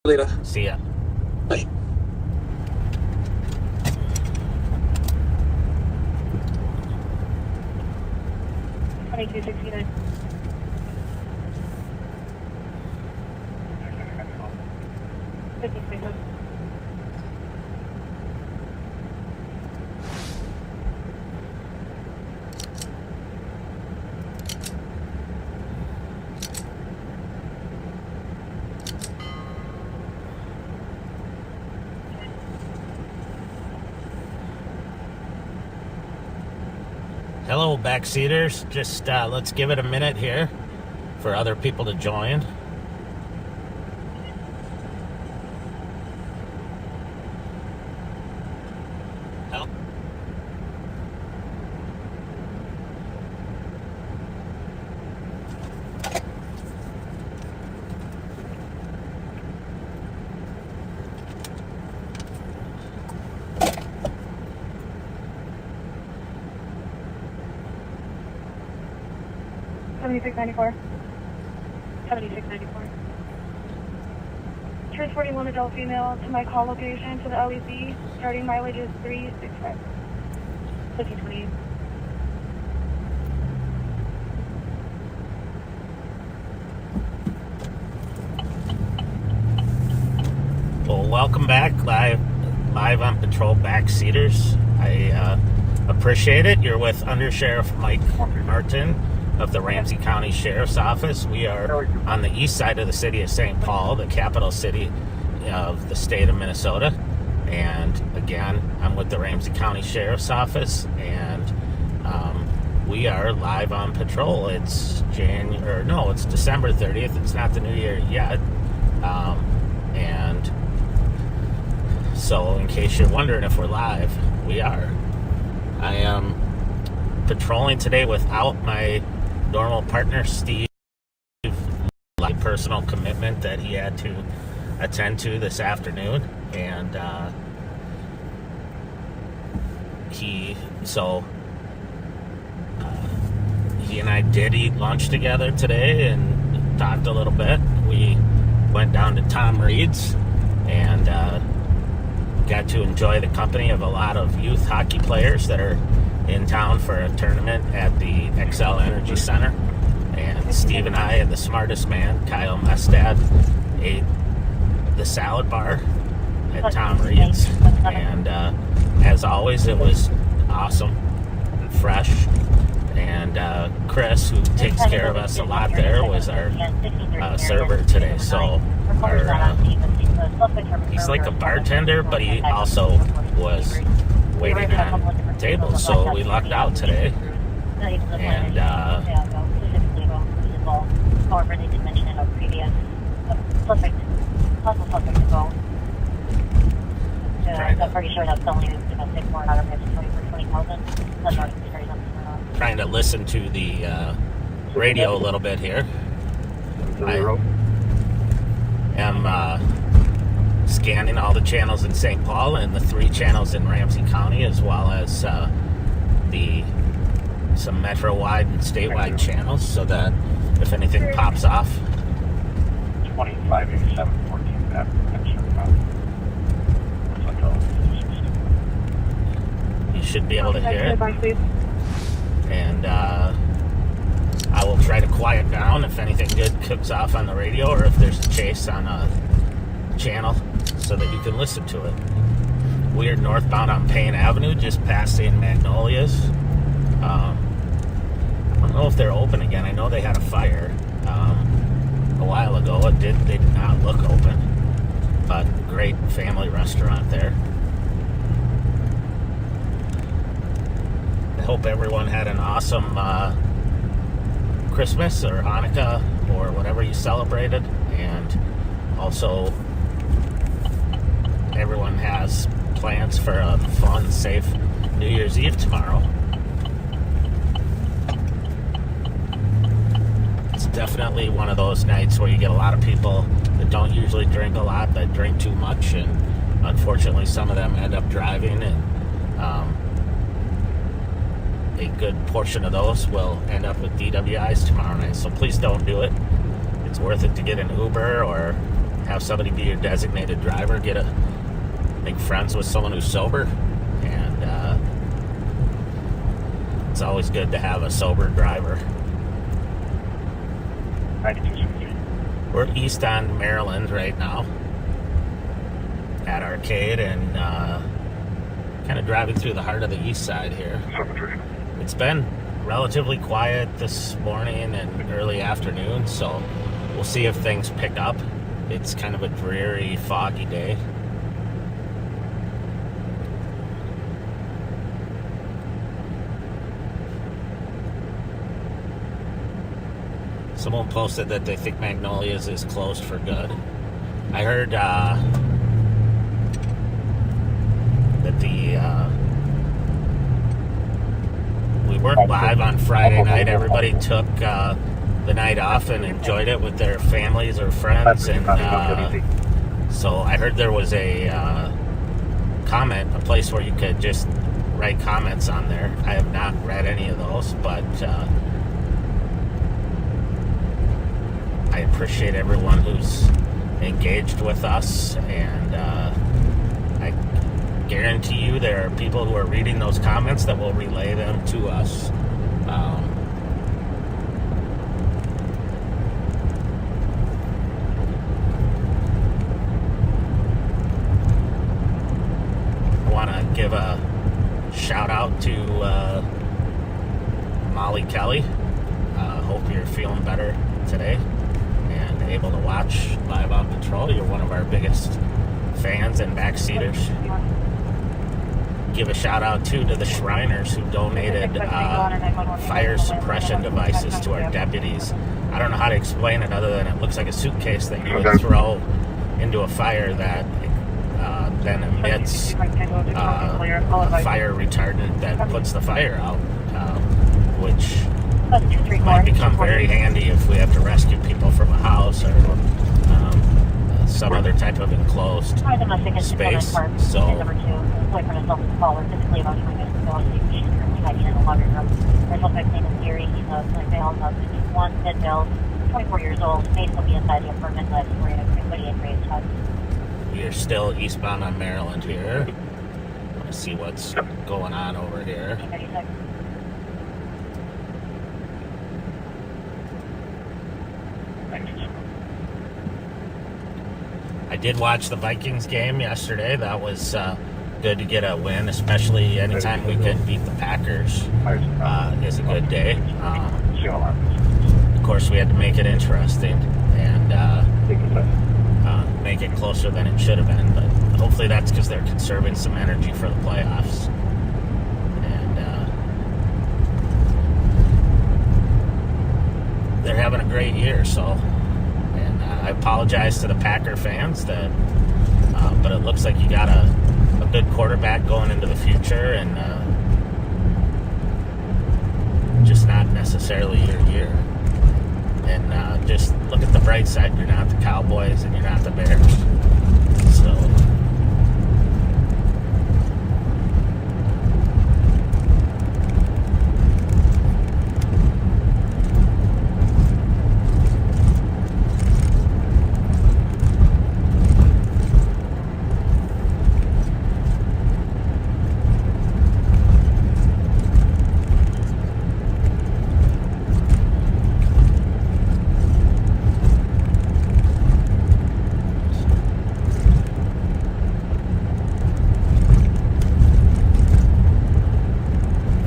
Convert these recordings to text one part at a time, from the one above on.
Later. See ya. Bye. Hello, backseaters. Just let's give it a minute here for other people to join. Hello. Transporting one adult female to my call location to the LEC. Starting mileage is 365. 5028. Well, welcome back, live on patrol, backseaters. I appreciate it. You're with Under Sheriff Mike Martin of the Ramsey County Sheriff's Office. We are on the east side of the city of St. Paul, the capital city of the state of Minnesota. And again, I'm with the Ramsey County Sheriff's Office, and we are live on patrol. It's it's December 30th. It's not the new year yet. And so in case you're wondering if we're live, we are. I am patrolling today without my normal partner, Steve. Like personal commitment that he had to attend to this afternoon, and he and I did eat lunch together today and talked a little bit. We went down to Tom Reed's and got to enjoy the company of a lot of youth hockey players that are in town for a tournament at the XL Energy Center. And Steve and I and the smartest man, Kyle Mestad, ate the salad bar at Tom Reed's. And as always, it was awesome and fresh. And Chris, who takes care of us a lot there, was our server today. So he's like a bartender, but he also was waiting on tables. So we lucked out today. And however, they did mention in a previous suspect as well. I'm pretty sure that's only domestic for another 20,000. That's not trying to listen to the radio a little bit here. I am scanning all the channels in St. Paul and the 3 channels in Ramsey County, as well as some metro-wide and statewide channels, so that if anything pops off. 258714 back. You should be able to hear it. And I will try to quiet down if anything good cooks off on the radio, or if there's a chase on a channel, so that you can listen to it. We are northbound on Payne Avenue, just passing Magnolias. I don't know if they're open again. I know they had a fire a while ago. They did not look open, but great family restaurant there. I hope everyone had an awesome Christmas or Hanukkah or whatever you celebrated, and also everyone has plans for a fun, safe New Year's Eve tomorrow. It's definitely one of those nights where you get a lot of people that don't usually drink a lot, that drink too much, and unfortunately some of them end up driving, and a good portion of those will end up with DWIs tomorrow night. So please don't do it. It's worth it to get an Uber or have somebody be your designated driver, make friends with someone who's sober, and it's always good to have a sober driver. We're east on Maryland right now at Arcade, and kind of driving through the heart of the east side here. It's been relatively quiet this morning and early afternoon, so we'll see if things pick up. It's kind of a dreary, foggy day. Someone posted that they think Magnolia's is closed for good. I heard that we weren't live on Friday night. Everybody took the night off and enjoyed it with their families or friends, and so I heard there was a place where you could just write comments on there. I have not read any of those, but I appreciate everyone who's engaged with us, and I guarantee you there are people who are reading those comments that will relay them to us. I want to give a shout out to Molly Kelly. Hope you're feeling better today and able to watch Live on Patrol. You're one of our biggest fans and backseaters. Give a shout out too to the Shriners who donated fire suppression devices to our deputies. I don't know how to explain it other than it looks like a suitcase that you would throw into a fire that then emits a fire retardant that puts the fire out, which might become very handy if we have to rescue people from a house or some other type of enclosed space. So one Sid Mills, 24 years old, space will be inside the apartment, but we're going to quickly raise touch. we are still eastbound on Maryland here. Let's see what's going on over here. I did watch the Vikings game yesterday. That was good to get a win, especially anytime we can beat the Packers is a good day. Of course, we had to make it interesting and make it closer than it should have been, but hopefully that's because they're conserving some energy for the playoffs. And they're having a great year, so... I apologize to the Packer fans that, but it looks like you got a good quarterback going into the future, and just not necessarily your year. And just look at the bright side. You're not the Cowboys and you're not the Bears. So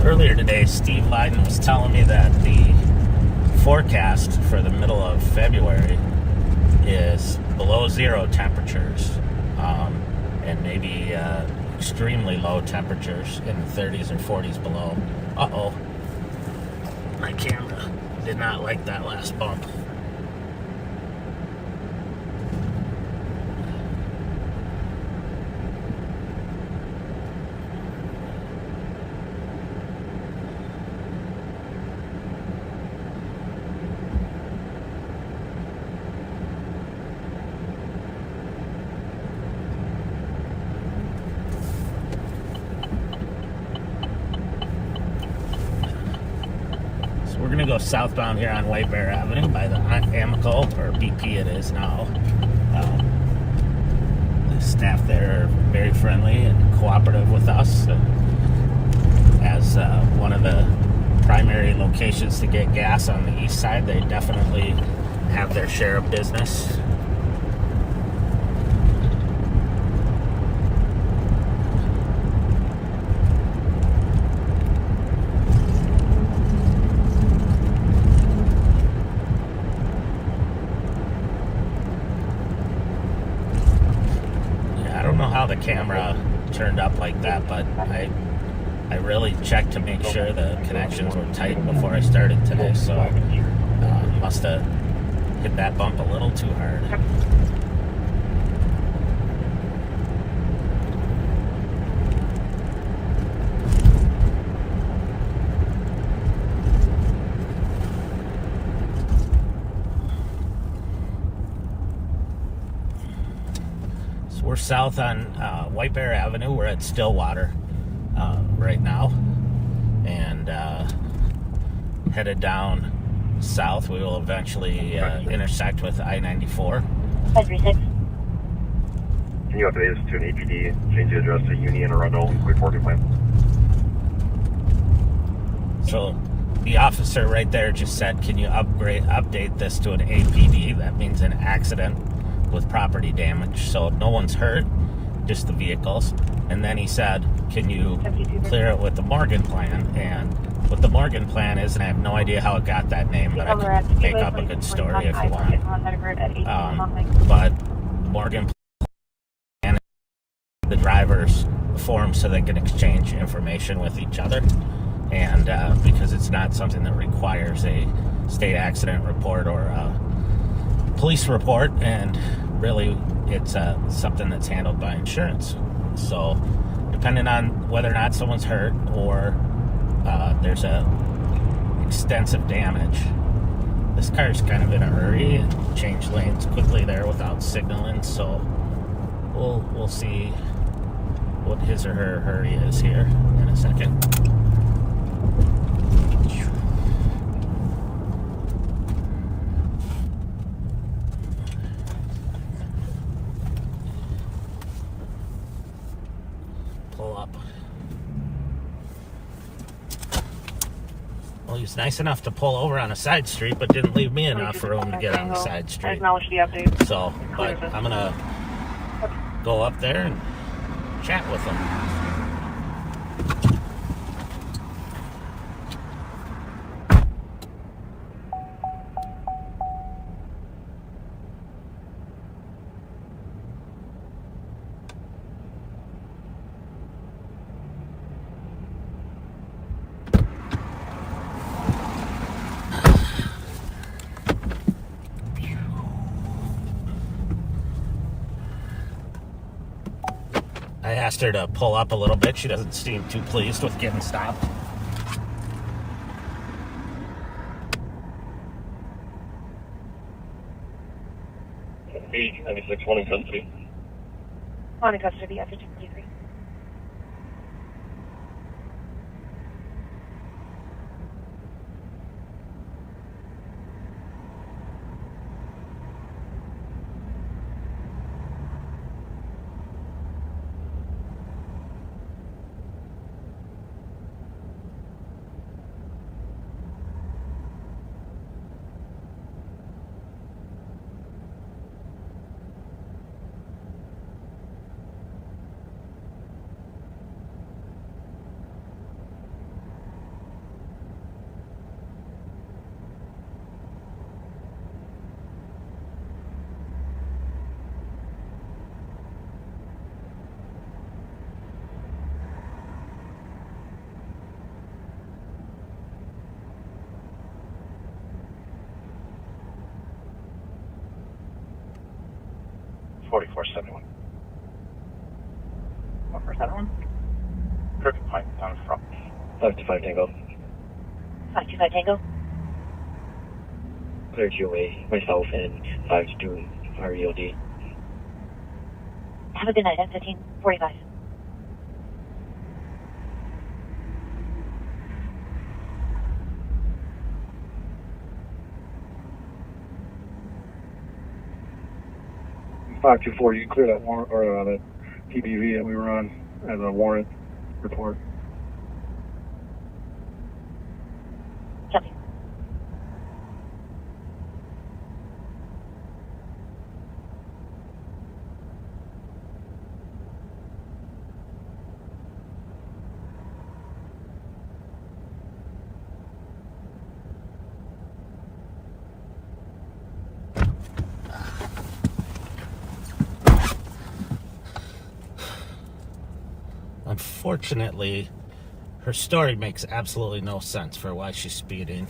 earlier today, Steve Leiden was telling me that the forecast for the middle of February is below zero temperatures, and maybe extremely low temperatures in the 30s or 40s below. Uh-oh. My camera did not like that last bump. We're going to go southbound here on White Bear Avenue by the Amical, or BP it is now. staff there are very friendly and cooperative with us. As one of the primary locations to get gas on the east side, they definitely have their share of business. Yeah, I don't know how the camera turned up like that, but I really checked to make sure the connections were tight before I started today, so must have hit that bump a little too hard. So we're south on White Bear Avenue. We're at Stillwater right now, and headed down south. We will eventually intersect with I-94. 536. Can you update us to an APD, change the address to Union or Arundel, quick forwarding plan? So the officer right there just said, can you update this to an APD? That means an accident with property damage. So no one's hurt, just the vehicles. And then he said, can you clear it with the Morgan plan? And what the Morgan plan is, and I have no idea how it got that name, but I can make up a good story if you want. But Morgan plan is the drivers form so they can exchange information with each other. And because it's not something that requires a state accident report or a police report, and really it's something that's handled by insurance. So depending on whether or not someone's hurt or there's a extensive damage, this car's kind of in a hurry and changed lanes quickly there without signaling, so we'll see what his or her hurry is here in a second. Pull up. Well, he was nice enough to pull over on a side street, but didn't leave me enough room to get on the side I street. acknowledge the update. So, but I'm gonna go up there and chat with him. I asked her to pull up a little bit. She doesn't seem too pleased with getting stopped. B96, one in custody. On in custody after 243. $44.71. 1471. Perfect fine, down front. 525 Tango. 525 Tango. Cleared your way, myself and 522 REOD. Have a good night, M1545. 524, you can clear that warrant or that PBV that we were on as a warrant report. Copy. Unfortunately, her story makes absolutely no sense for why she's speeding.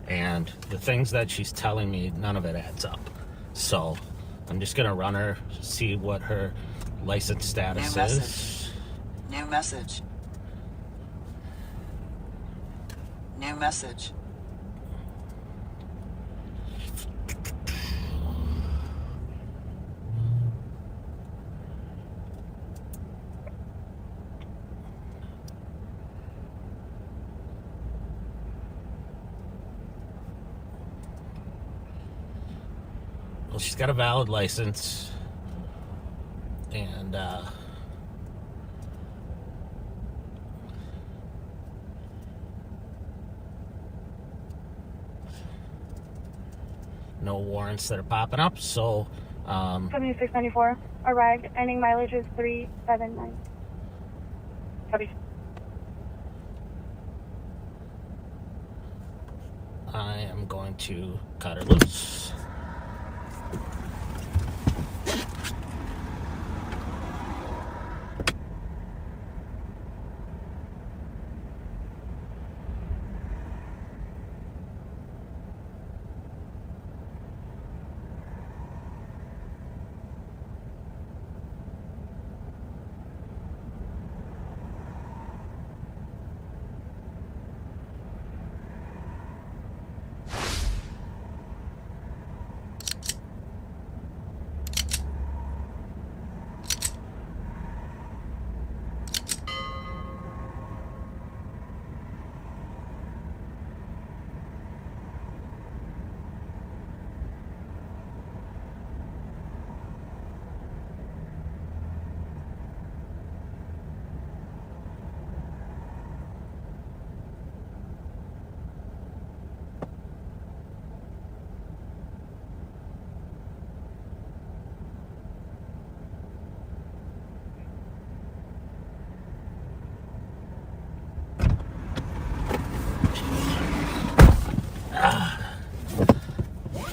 And the things that she's telling me, none of it adds up. So I'm just going to run her, see what her license status is. New message. New message. Well, she's got a valid license. And, no warrants that are popping up, so 7694 arrived, ending mileage is 379. Copy. I am going to cut her loose.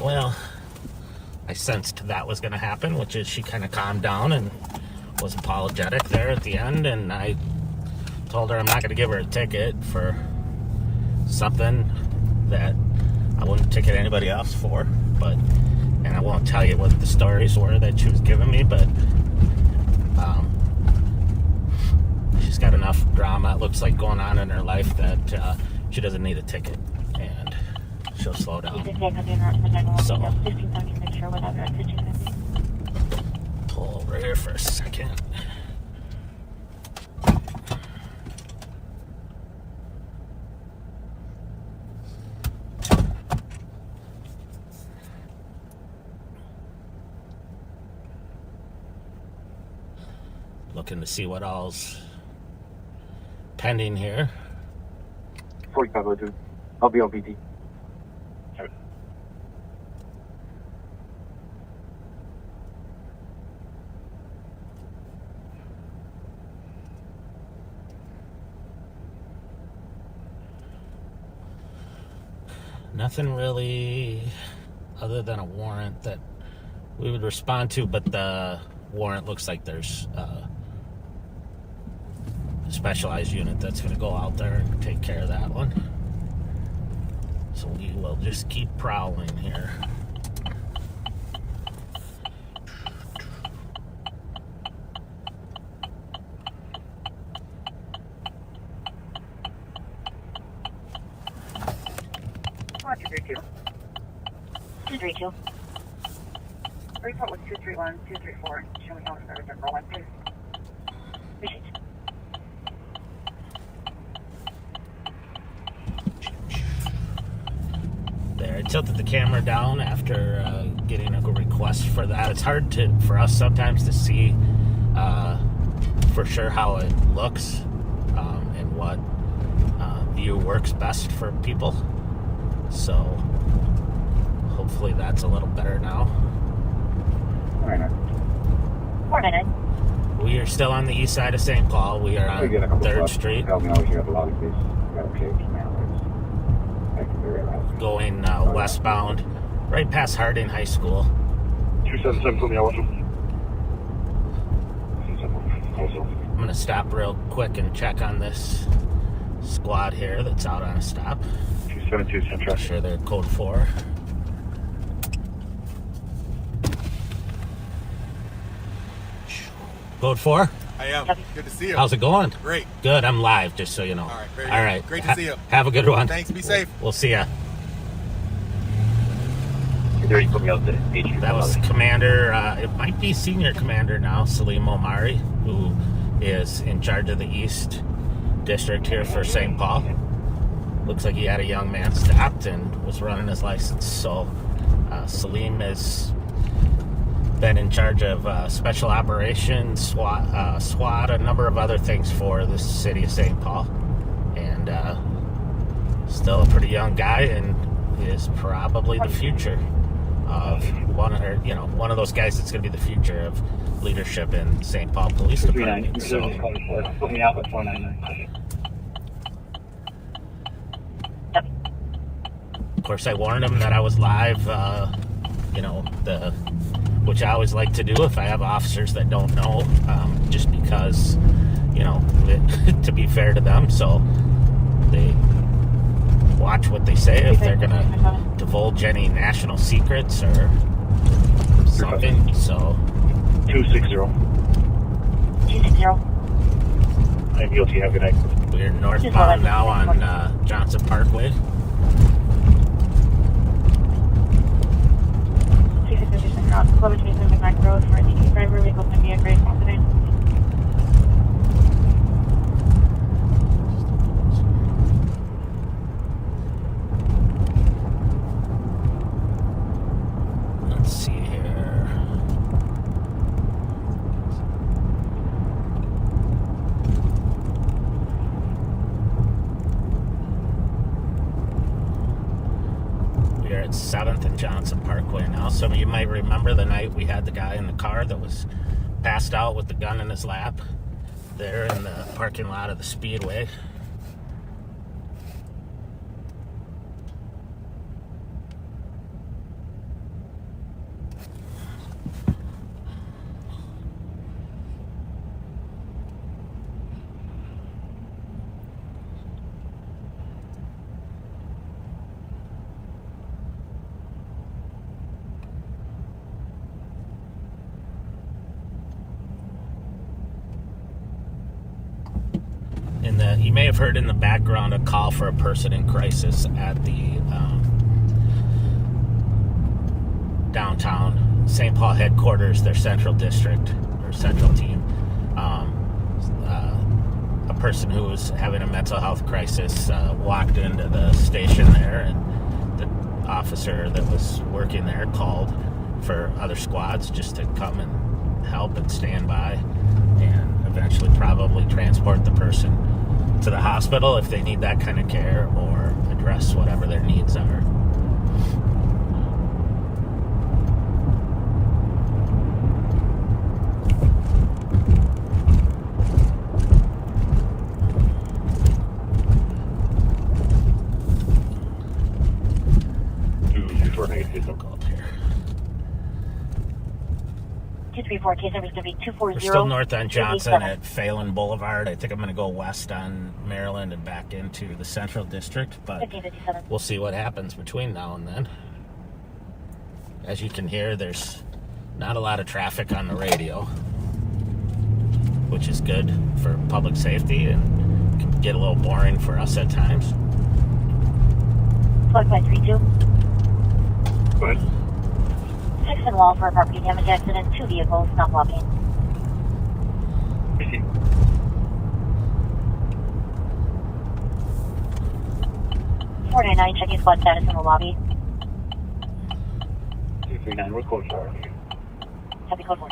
Well, I sensed that was going to happen, which is she kind of calmed down and was apologetic there at the end, and I told her I'm not going to give her a ticket for something that I wouldn't ticket anybody else for, and I won't tell you what the stories were that she was giving me, but she's got enough drama, it looks like, going on in her life that she doesn't need a ticket, and she'll slow down. So, pull over here for a second. Looking to see what all's pending here. 4502. I'll be on BT. Nothing really other than a warrant that we would respond to, but the warrant looks like there's a specialized unit that's going to go out there and take care of that one. So we will just keep prowling here. What, 232? 232. Report was 231, 234. Show me how it's started to roll in, please. Appreciate it. There, tilted the camera down after getting a request for that. It's hard for us sometimes to see for sure how it looks and what view works best for people. So hopefully that's a little better now. 499. We are still on the east side of St. Paul. We are on 3rd Street. Help me out here at the lobby, please. Got a cage now. Thank you very much. Going westbound, right past Harding High School. 277, put me on. Also. I'm going to stop real quick and check on this squad here that's out on a stop. 272, Central. I'm sure they're code 4. Code 4? I am. Good to see you. How's it going? Great. Good. I'm live, just so you know. All right. Very All good. right. Great to see you. Have a good one. Thanks. Be safe. We'll see ya. There, you put me out the HQ. That was Commander, it might be Senior Commander now, Salim Omari, who is in charge of the East District here for St. Paul. Looks like he had a young man stopped and was running his license. So Salim has been in charge of special operations, SWAT, a number of other things for the city of St. Paul. And still a pretty young guy and is probably the future of one of those guys that's going to be the future of leadership in St. Paul Police Department. So, Put me out at 499. of course, I warned him that I was live. Which I always like to do if I have officers that don't know, just because, to be fair to them. So they watch what they say if they're gonna divulge any national secrets or something. So 260. 260. I'm guilty. Have a good night. we're northbound now on Johnson Parkway. 260 South, slow between the McMack Road for the driver vehicle to be a great confidence. Let's see here. We are at 7th and Johnson Parkway now. Some of you might remember the night we had the guy in the car that was passed out with the gun in his lap there in the parking lot of the Speedway. You may have heard in the background a call for a person in crisis at the downtown St. Paul headquarters, their central district or central team. A person who was having a mental health crisis walked into the station there, and the officer that was working there called for other squads just to come and help and stand by and eventually probably transport the person to the hospital if they need that kind of care or address whatever their needs are. Go up here. 234, case number is going to be 240. We're still north on Johnson at Phelan Boulevard. I think I'm going to go west on Maryland and back into the Central District, but 1557. we'll see what happens between now and then. As you can hear, there's not a lot of traffic on the radio, which is good for public safety and can get a little boring for us at times. Plug by 32. Go ahead. 6 and wall for a property damage accident. 2 vehicles, not blocking. 499, checking squad status in the lobby. 39, we're close. Copy code 4.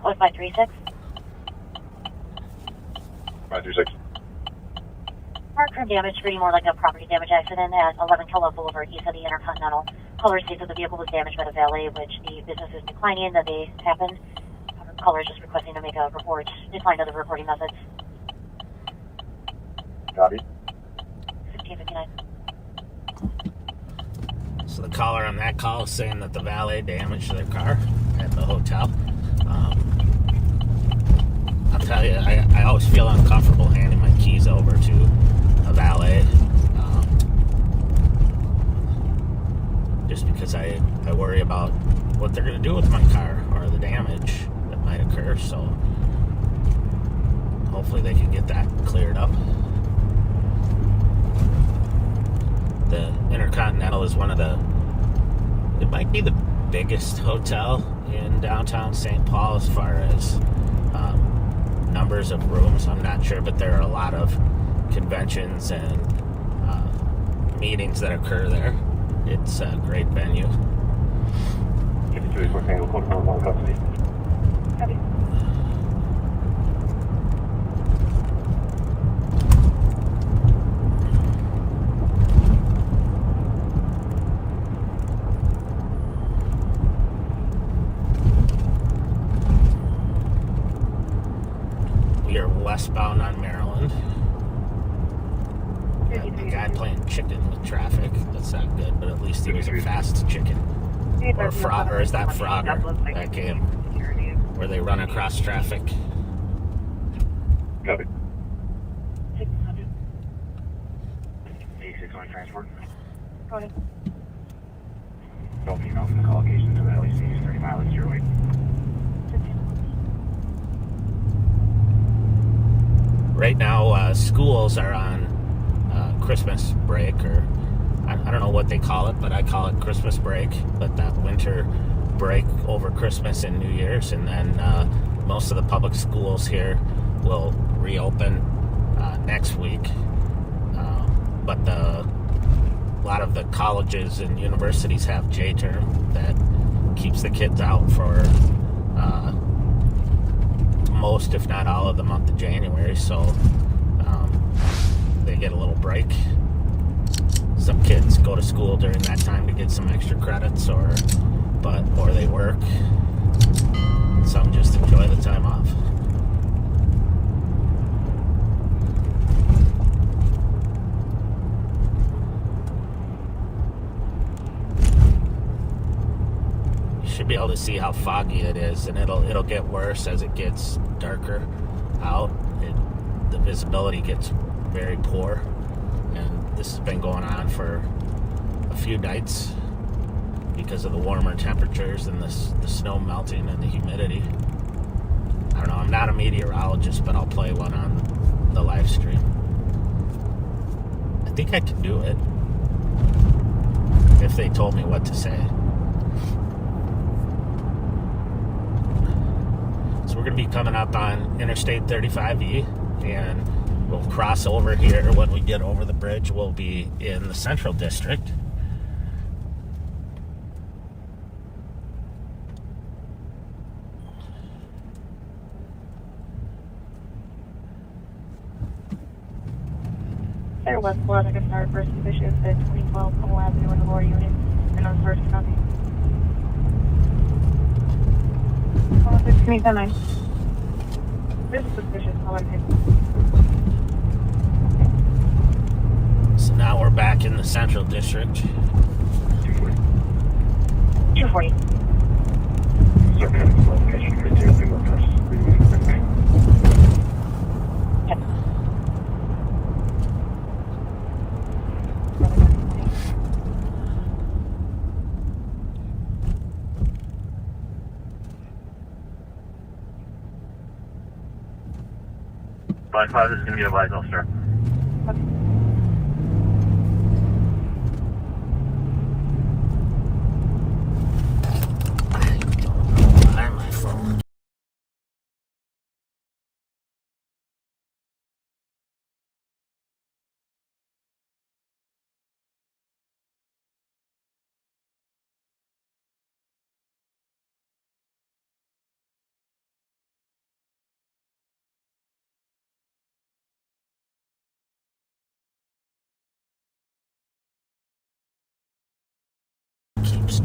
Code 536. 536. Mark curb damage, reading more like a property damage accident at 11 Kellogg Boulevard, east of the Intercontinental. Caller states that the vehicle was damaged by the valet, which the business is declining that they happened. Caller is just requesting to make a report. Decline other reporting methods. Copy. 1659. So the caller on that call is saying that the valet damaged their car at the hotel. I'll tell you, I always feel uncomfortable handing my keys over to a valet, just because I worry about what they're going to do with my car or the damage that might occur. So hopefully they can get that cleared up. The Intercontinental is it might be the biggest hotel in downtown St. Paul as far as numbers of rooms. I'm not sure, but there are a lot of conventions and meetings that occur there. It's a great venue. 52 is Tango, code 4, custody. Copy. We are westbound on Maryland. Got a guy playing chicken with traffic. That's not good, but at least he was a fast chicken. Or frog, or is that Frogger? That game where they run across traffic. Copy. 600. A6 on transport. Go ahead. No female from the call location to the LEC, 30 miles 08. Right now, schools are on Christmas break, or I don't know what they call it, but I call it Christmas break. But that winter break over Christmas and New Year's, and then most of the public schools here will reopen next week. But a lot of the colleges and universities have J-term that keeps the kids out for most, if not all, of the month of January. So they get a little break. Some kids go to school during that time to get some extra credits, or they work. Some just enjoy the time off. You should be able to see how foggy it is, and it'll get worse as it gets darker out. The visibility gets very poor, and this has been going on for a few nights because of the warmer temperatures and the snow melting and the humidity. I don't know, I'm not a meteorologist, but I'll play one on the live stream. I think I can do it if they told me what to say. So we're going to be coming up on Interstate 35E, and we'll cross over here. When we get over the bridge, we'll be in the Central District. Air West Florida, good start. First suspicious at 2012 Hummel Avenue in the lower unit. And on first copy. 1609. This is suspicious. I'll take. So now we're back in the Central District. 240. Black Cloud is going to be advised, officer.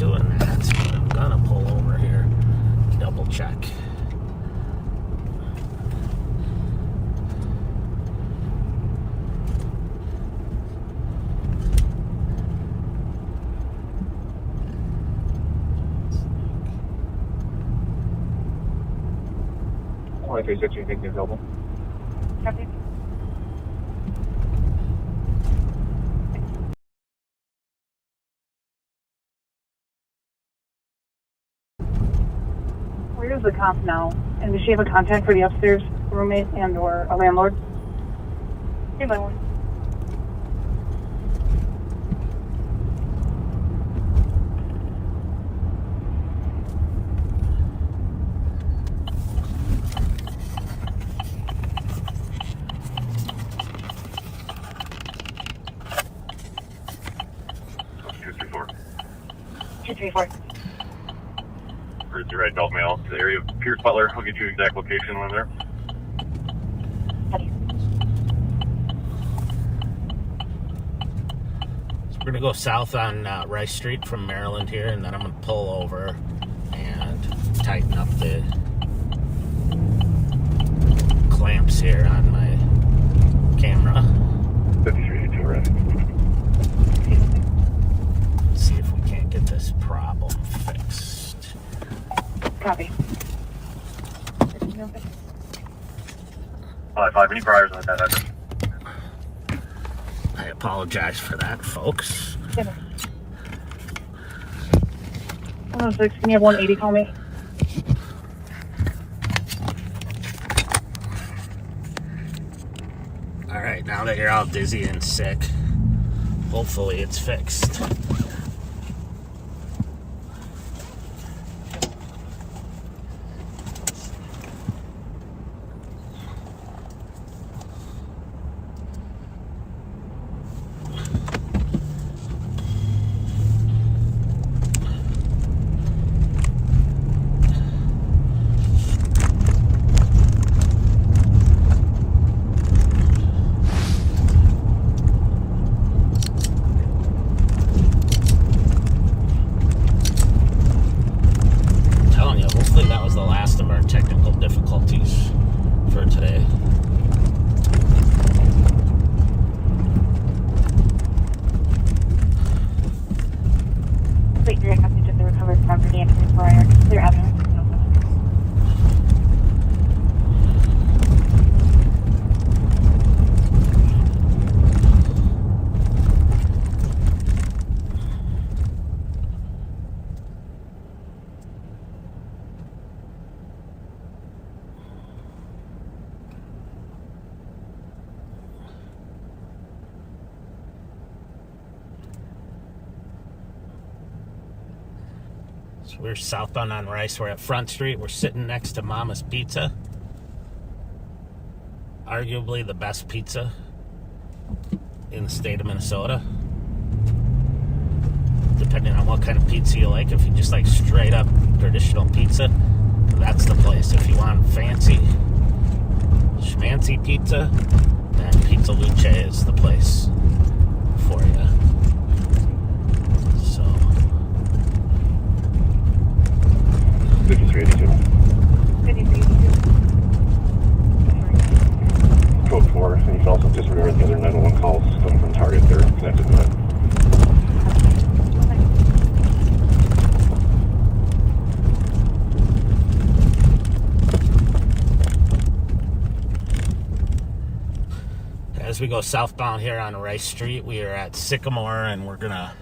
doing that, but I'm gonna pull over here, double check. Only 360, think available. Copy. Where is the comp now? And does she have a contact for the upstairs roommate and or a landlord? Hey, my one. Two, three, four. 234. Here's your right adult male to the area of Pierce Butler. I'll get you exact location when I'm there. Copy. So we're gonna go south on Rice Street from Maryland here, and then I'm gonna pull over and tighten up the clamps here on my camera. 5382, right. See if we can't get this problem fixed. Copy. 5, any priors on that address? I apologize for that, folks. 106, can you have 180 call me? All right, now that you're all dizzy and sick, hopefully it's fixed. Technical difficulties for today. Wait, direct message of the recovered property and prior clear avenue. So we're southbound on Rice. We're at Front Street. We're sitting next to Mama's Pizza. Arguably the best pizza in the state of Minnesota. Depending on what kind of pizza you like. If you just like straight up traditional pizza, that's the place. If you want fancy, schmancy pizza, then Pizza Luce is the place for you. So 5382. 5382. Code 4, and you can also disregard the other 911 calls coming from Target. They're connected to that. as we go southbound here on Rice Street, we are at Sycamore, and we're gonna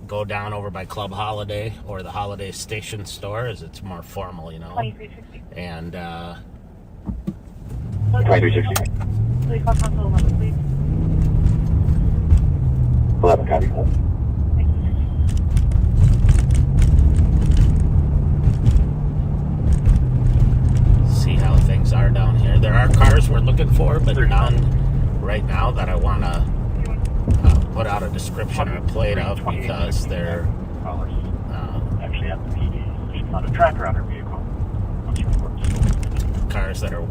go down over by Club Holiday, or the Holiday Station store, as it's more formal, you know. 2360. And 2360. Please call console 11, please. 11, copy. Thank you. see how things are down here. There are cars we're looking for, but none right now that I want to put out a description or a plate of, because they're actually at the PD. There's not a tracker on her vehicle. cars that are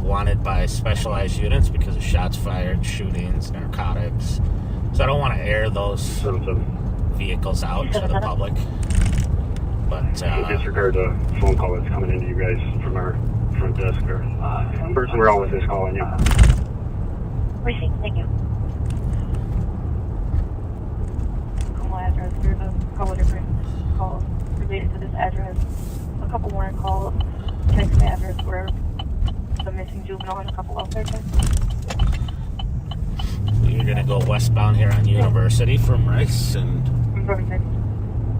wanted by specialized units because of shots fired, shootings, narcotics. So I don't want to air those vehicles out to the public. But Disregard the phone call that's coming into you guys from our front desk there. Person we're always just calling you. Received. Thank you. Call my address. There's a couple different calls related to this address. A couple warrant calls. Text my address where the missing juvenile and a couple out there. you're going to go westbound here on University from Rice. And Perfect.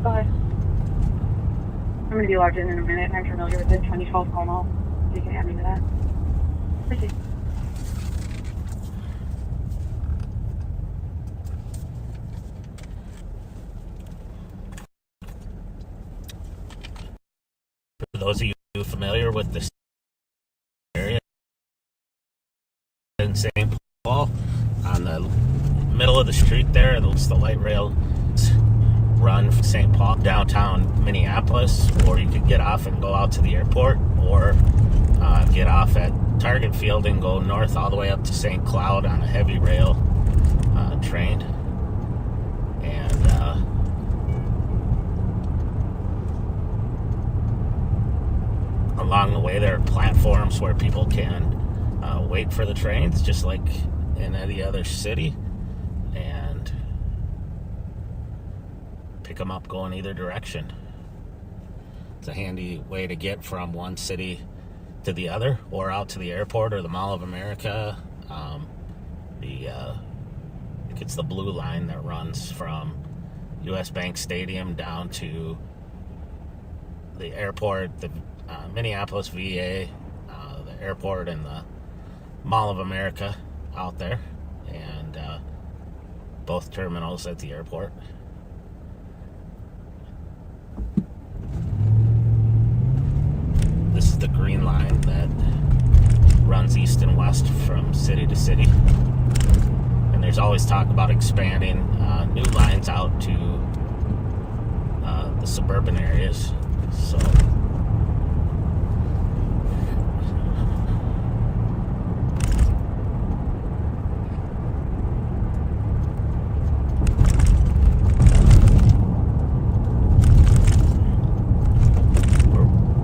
Go ahead. I'm going to be logged in a minute, and I'm familiar with the 2012 call. So you can add me to that. Proceed. for those of you familiar with this area in St. Paul, on the middle of the street there, it's the light rail run from St. Paul downtown Minneapolis, or you could get off and go out to the airport, or get off at Target Field and go north all the way up to St. Cloud on a heavy rail train. And along the way there are platforms where people can wait for the trains, just like in any other city, and pick them up going either direction. It's a handy way to get from one city to the other, or out to the airport or the Mall of America. I think it's the blue line that runs from US Bank Stadium down to the airport, the Minneapolis VA, the airport, and the Mall of America out there, and both terminals at the airport. This is the green line that runs east and west from city to city. And there's always talk about expanding new lines out to the suburban areas. So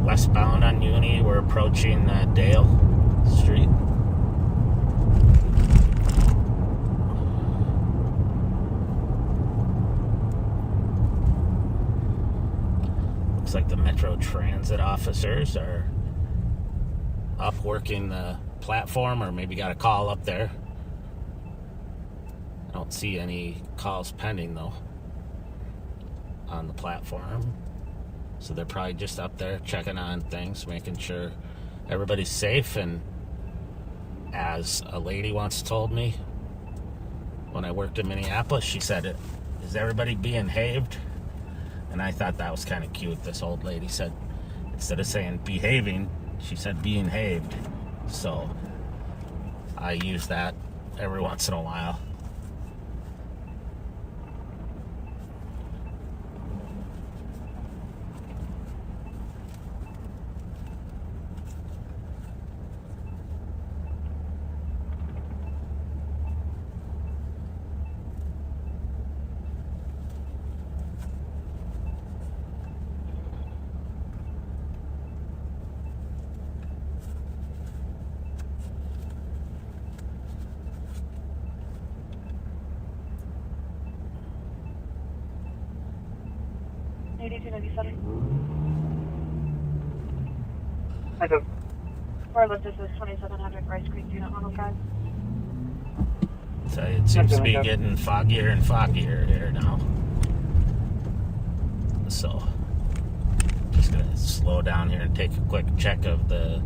westbound on Uni, we're approaching Dale Street. Looks like the Metro Transit officers are up working the platform, or maybe got a call up there. I don't see any calls pending though on the platform. So they're probably just up there checking on things, making sure everybody's safe. And as a lady once told me when I worked in Minneapolis, she said, "Is everybody being behaved?" And I thought that was kind of cute. This old lady said, instead of saying behaving, she said being behaved. So I use that every once in a while. I do. Where I this is 2700 Rice Creek, Unit 105. So it seems to be getting foggier and foggier here now. So just gonna slow down here and take a quick check of the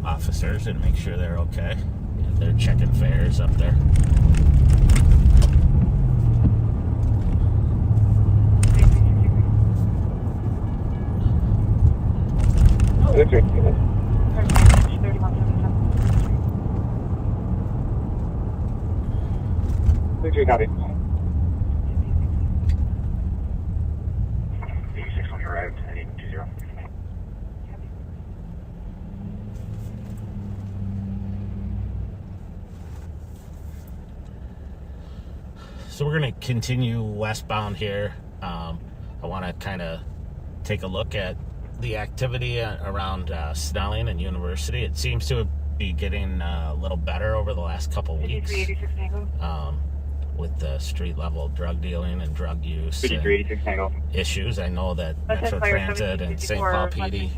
officers and make sure they're okay. And they're checking fares up there. That's right. 3177. Copy. 86 when you arrived at 820. So we're going to continue westbound here. I want to kind of take a look at the activity around Snelling and University. It seems to be getting a little better over the last couple weeks. 5386 Tango. With the street level drug dealing and drug use 5386 Tango. issues. I know that Metro Transit and St. Paul PD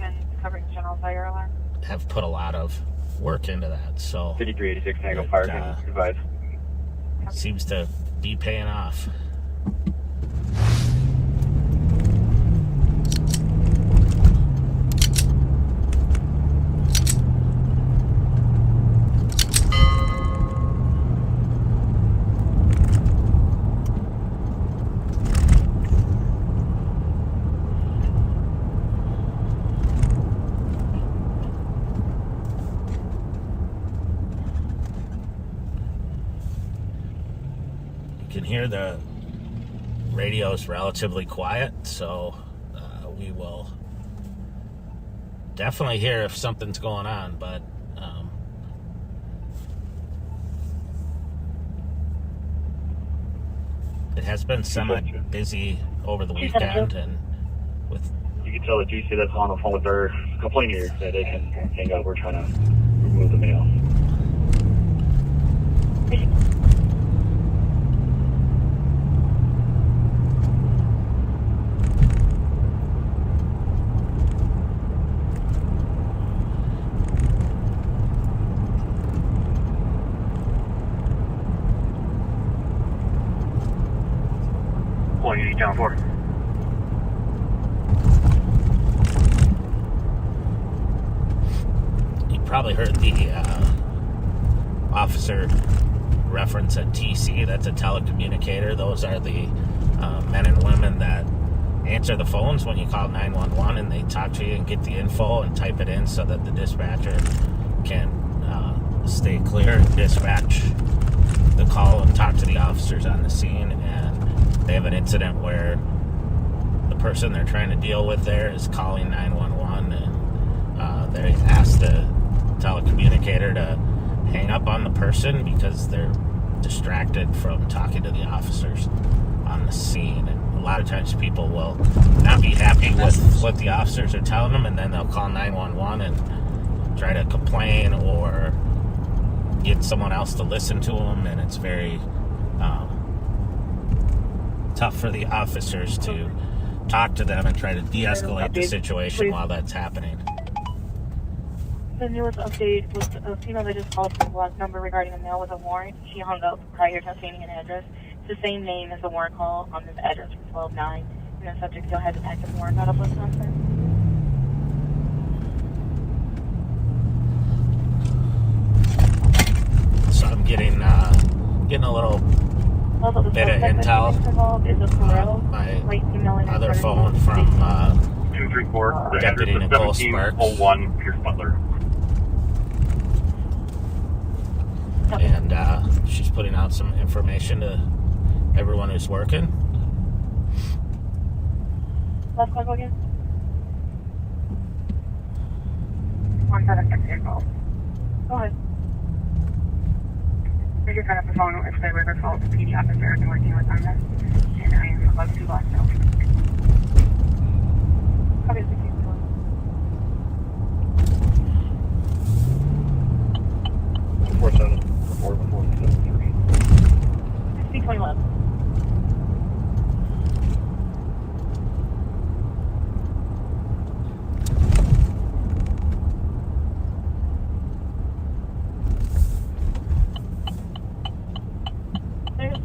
covering general fire alarm. have put a lot of work into that. So 5386 Tango, fire can advise. seems to be paying off. You can hear the radio is relatively quiet, so we will definitely hear if something's going on, but it has been semi-busy over the weekend, and with You can tell the GC that's on the phone with their complainant that they can hang up. We're trying to remove the mail. Unit down 4. you probably heard the officer reference a TC. That's a telecommunicator. Those are the men and women that answer the phones when you call 911, and they talk to you and get the info and type it in so that the dispatcher can stay clear and dispatch the call and talk to the officers on the scene. And they have an incident where the person they're trying to deal with there is calling 911, and they ask the telecommunicator to hang up on the person because they're distracted from talking to the officers on the scene. And a lot of times people will not be happy with what the officers are telling them, and then they'll call 911 and try to complain or get someone else to listen to them, and it's very tough for the officers to talk to them and try to de-escalate the situation while that's happening. The newest update was a female that just called from the last number regarding a mail with a warrant. She hung up prior to obtaining an address. It's the same name as the warrant call on this address for 12-9, and the subject still has an active warrant not uplifted on her. So I'm getting a little Also, the bit of suspect intel that's involved is a Burrill, my white female in other her phone thirties. from 234. The Deputy address is Nicole Sparks. 1701 Pierce Butler. and she's putting out some information to everyone who's working. Last call again. 176 involved. Go ahead. We just got off the phone with the River Falls PD officer and working with on this, and I am about to block now. Copy the 16. 47 473. 2011.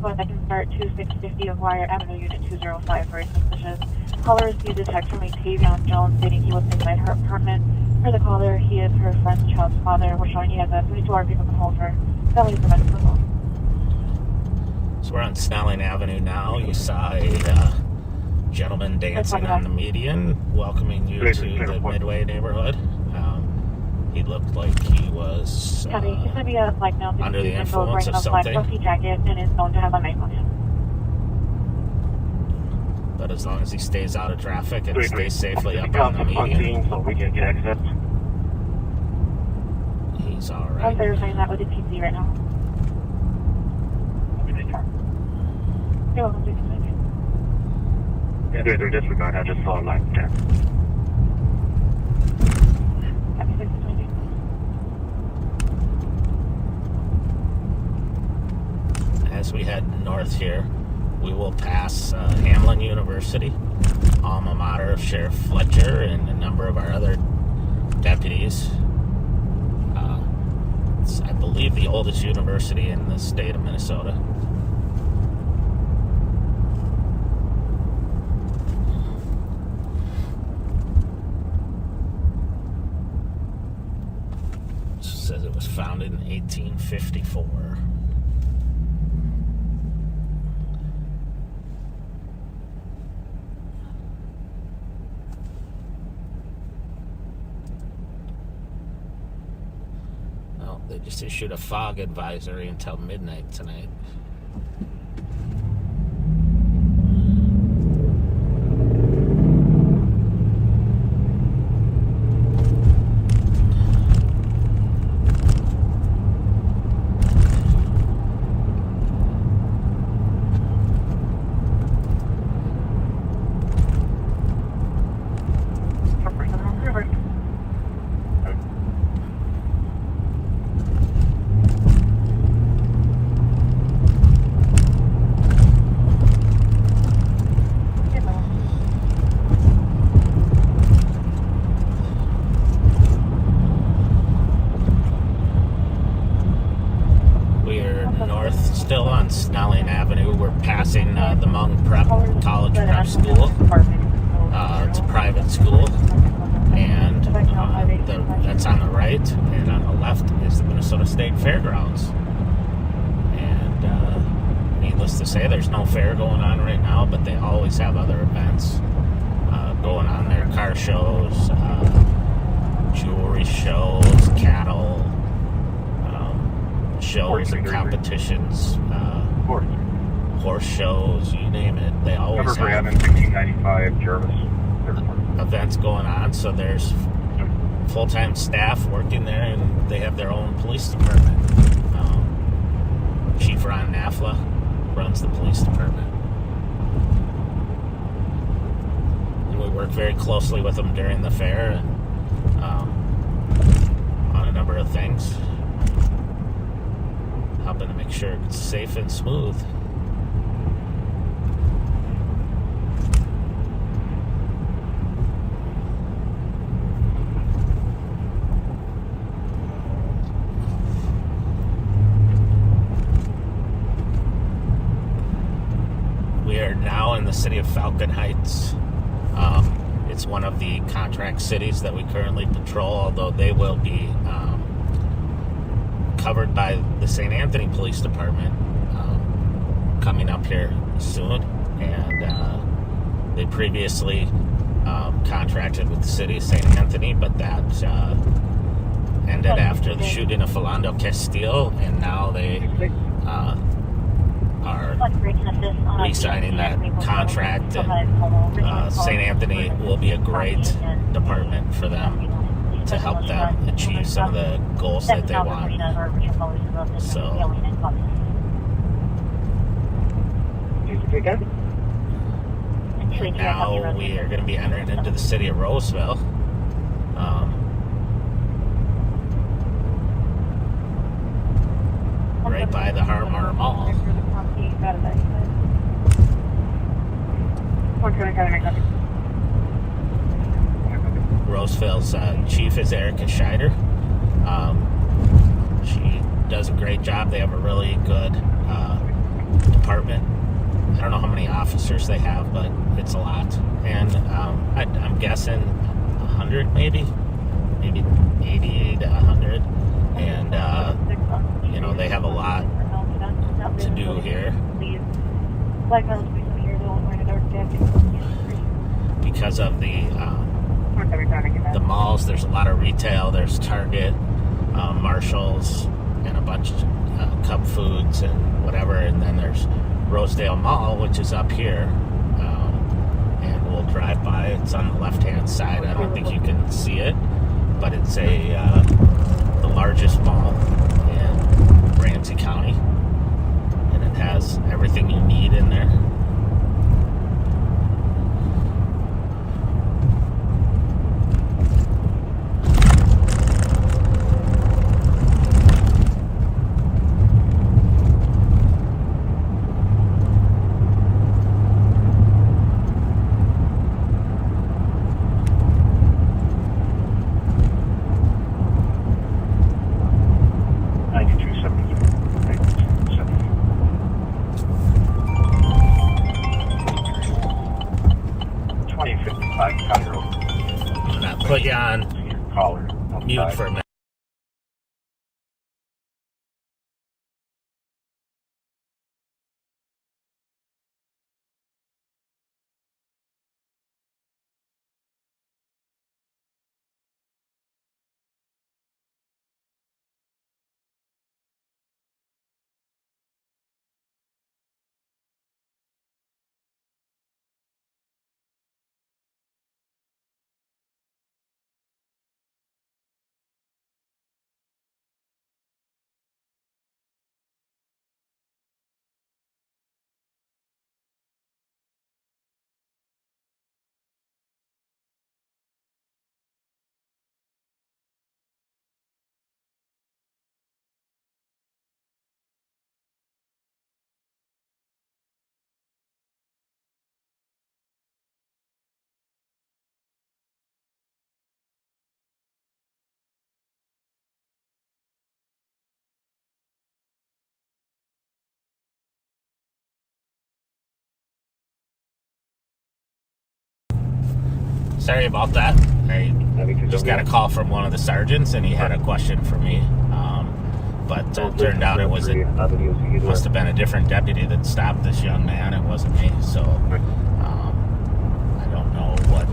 I can start 2650 of Wire Avenue, Unit 205 for suspicious. Caller received a text from a Tavion Jones stating he was inside her apartment. For the caller, he is her friend's child's father. We're showing he has a 72-hour vehicle to hold her. Felony preventive assault. So we're on Snelling Avenue now. You saw a gentleman dancing on the median, welcoming you to the Midway neighborhood. He looked like he was Copy. It's going to be a flag now. under the influence of something. Black puffy jacket and is known to have a knife on him. But as long as he stays out of traffic and stays safely up on the median, scene so we can get access. he's all I'm right. verifying that with the PC right now. You're welcome, 620. Yeah, they're disregard. I just saw a line there. Happy 620. As we head north here, we will pass Hamlin University, alma mater of Sheriff Fletcher and a number of our other deputies. It's, I believe, the oldest university in the state of Minnesota. It says it was founded in 1854. They just issued a fog advisory until midnight tonight. Still on Snelling Avenue. We're passing the Hmong College Prep School. It's a private school, and that's on the right, and on the left is the Minnesota State Fairgrounds. And needless to say, there's no fair going on right now, but they always have other events going on there. Car shows, jewelry shows, cattle shows and competitions, horse shows, you name it. They always have 1695 Jarvis. events going on, so there's full-time staff working there, and they have their own police department. Chief Ron Nafla runs the police department. And we work very closely with them during the fair and on a number of things, helping to make sure it's safe and smooth. We are now in the city of Falcon Heights. It's one of the contract cities that we currently patrol, although they will be covered by the St. Anthony Police Department coming up here soon. And they previously contracted with the city of St. Anthony, but that ended after the shooting of Philando Castile, and now they are re-signing that contract, and St. Anthony will be a great department for them to help them achieve some of the goals that they want. So now we are going to be entering into the city of Roseville. Right by the Harmar Mall. Roseville's chief is Erica Scheider. She does a great job. They have a really good department. I don't know how many officers they have, but it's a lot. And I'm guessing 100 maybe 80 to 100. And you know, they have a lot to do here because of the malls. There's a lot of retail. There's Target, Marshalls, and a bunch of Cub Foods and whatever. And then there's Rosedale Mall, which is up here, and we'll drive by. It's on the left-hand side. I don't think you can see it, but it's the largest mall in Ramsey County, and it has everything you need in there. put you on Caller. mute for a minute. Sorry about that. I just got a call from one of the sergeants, and he had a question for me. But turned out it must have been a different deputy that stopped this young man. It wasn't me. So I don't know what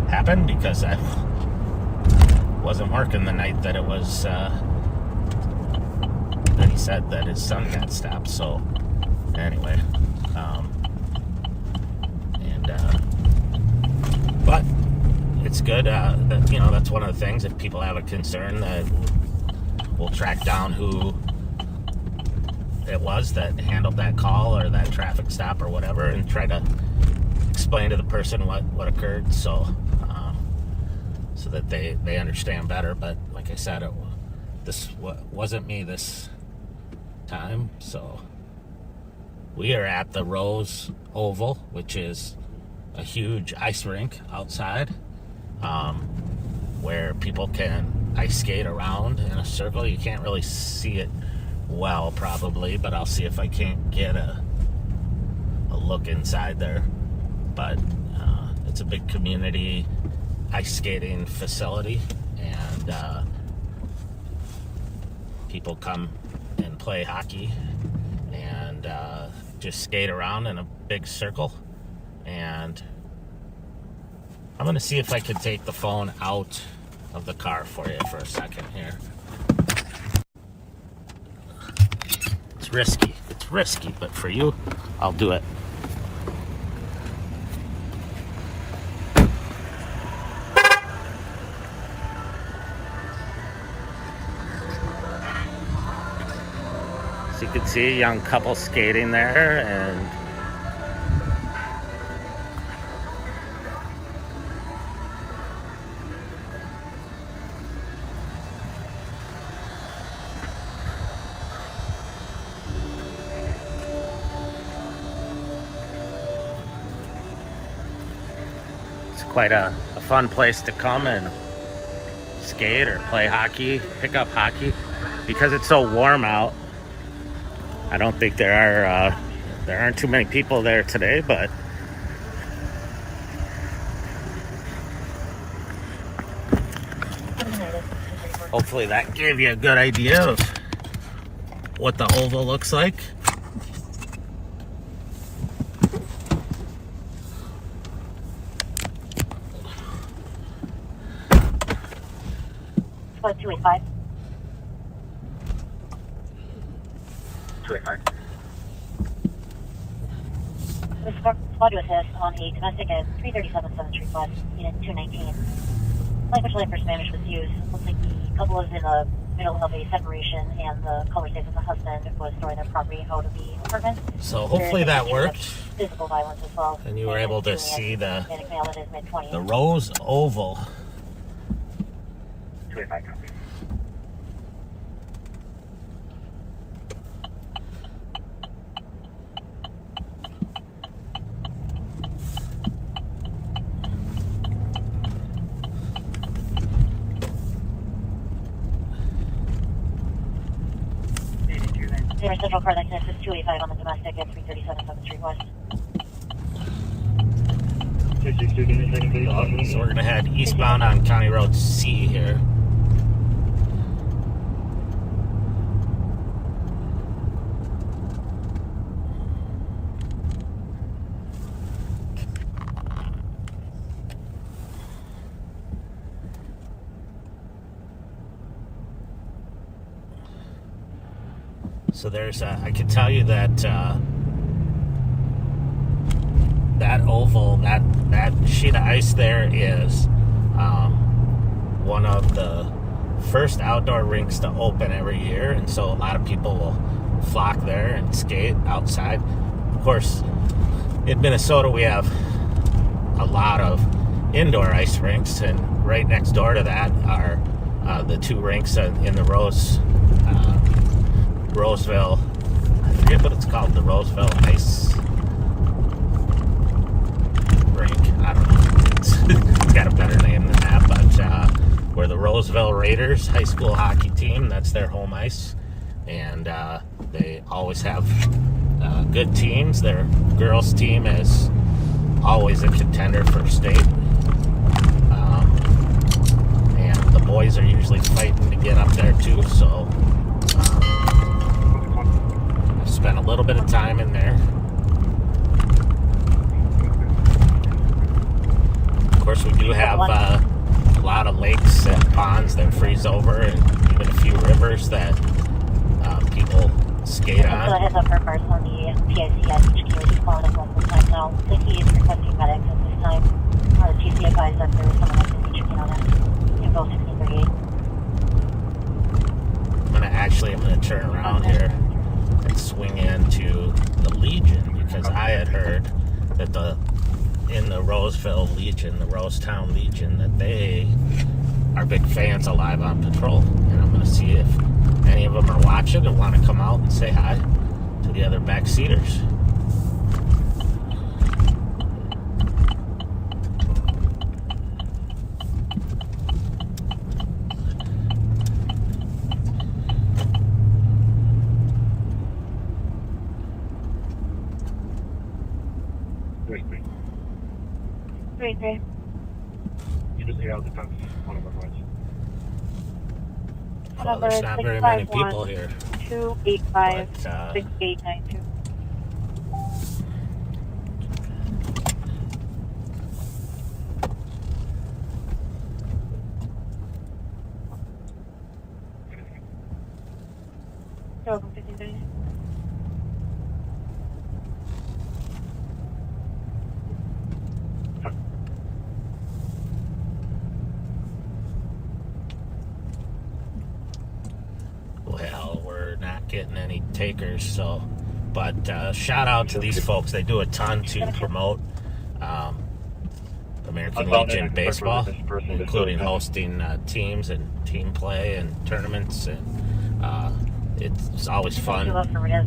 happened, because I wasn't working the night that it was that he said that his son got stopped. So anyway. But it's good. That's one of the things. If people have a concern, that we'll track down who it was that handled that call or that traffic stop or whatever, and try to explain to the person what occurred, so that they understand better. But like I said, this wasn't me this time. So we are at the Rose Oval, which is a huge ice rink outside, where people can ice skate around in a circle. You can't really see it well, probably, but I'll see if I can't get a look inside there. But it's a big community ice skating facility, and people come and play hockey and just skate around in a big circle. And I'm going to see if I can take the phone out of the car for you for a second here. It's risky, but for you, I'll do it. So you can see a young couple skating there, and quite a fun place to come and skate or play hockey, pick up hockey, because it's so warm out. I don't think there aren't too many people there today, but hopefully that gave you a good idea of what the oval looks like. Code 285. 285. This is call to assist on a domestic at 337 7th Street West, unit 219. Language line for Spanish was used. Looks like the couple was in the middle of a separation, and the caller states that the husband was throwing their property out of the apartment. So hopefully that worked. Physical violence as well. And you were able to see the male in his mid-20s. the Rose Oval. 285 copy. There is central car that connects with 285 on the domestic at 337 7th Street West. So we're going to head eastbound on County Road C here. So there's, I can tell you that that oval, that sheet of ice there is one of the first outdoor rinks to open every year, and so a lot of people will flock there and skate outside. Of course, in Minnesota we have a lot of indoor ice rinks, and right next door to that are the two rinks in the Roseville, I forget what it's called, the Roseville Ice Rink. I don't know. It's got a better name than that, but we're the Roseville Raiders high school hockey team. That's their home ice, and they always have good teams. Their girls team is always a contender for state, and the boys are usually fighting to get up there too, so spent a little bit of time in there. Of course, we do have a lot of lakes and ponds that freeze over, and even a few rivers that people skate on. So a heads up for cars on the PIC HQ. He's calling us multiple times now. I think he is requesting medics at this time. The TC advised that there was someone else in the HQ on it. Info 1638. I'm going to turn around here and swing into the Legion, because I had heard that in the Roseville Legion, the Rosetown Legion, that they are big fans of Live on Patrol, and I'm going to see if any of them are watching and want to come out and say hi to the other backseaters. Okay. You just hear out the fence, one of our boys. Well, there's not very many people here. 285 6892. Welcome, 1530. Well, we're not getting any takers, so, but shout out to these folks. They do a ton to promote American Legion baseball, including hosting teams and team play and tournaments, and it's always fun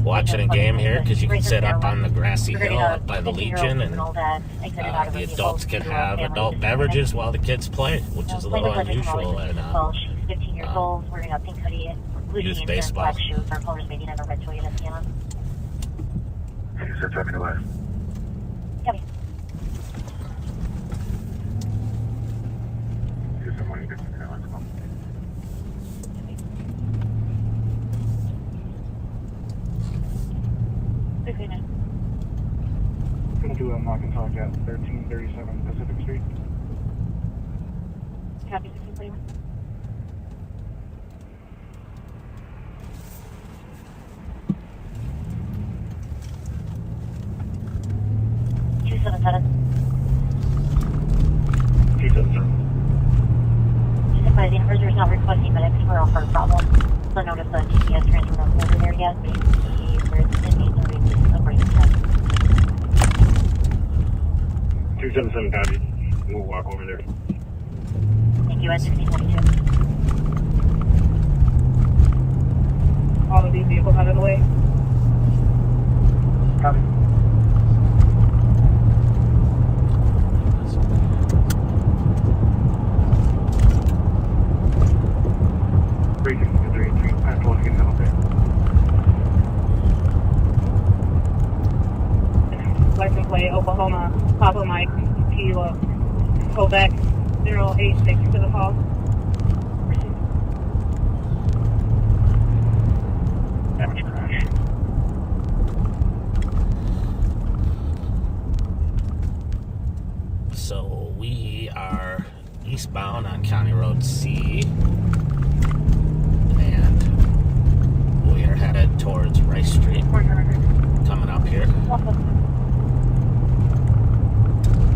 watching a game here, because you can sit up on the grassy hill up by the Legion, and the adults can have adult beverages while the kids play, which is a little unusual in youth baseball. You said tell me the last. Copy. Here's some money, let's go. Gonna do a knock and talk at 1337 Pacific Street. Copy, 1641. The inverter is not requesting medics for a heart problem. So notice the GPS transfer not over there yet, but you can see where it's sending the release of brain test. 277 copy. We'll walk over there. Thank you, at 1622. All of these vehicles out of the way. Copy. License plate, Oklahoma, Papa Mike, Kilo. call back 086 for the call. Damage crash. So we are eastbound on County Road C, and we are headed towards Rice Street, coming up here.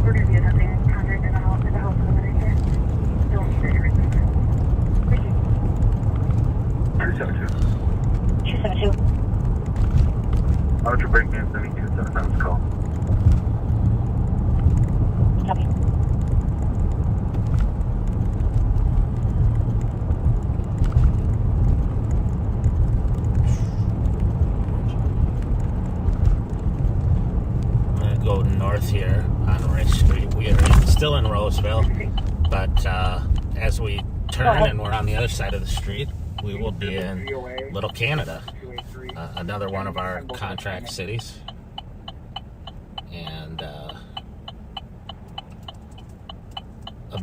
We're going to be attempting contact in the house eliminator. Don't hear everything. 272. 272. Roger, break me in 72, rounds call. Copy. I'm going to go north here on Rice Street. We are still in Roseville, but as we turn and we're on the other side of the street, we will be in Little Canada, another one of our contract cities. And a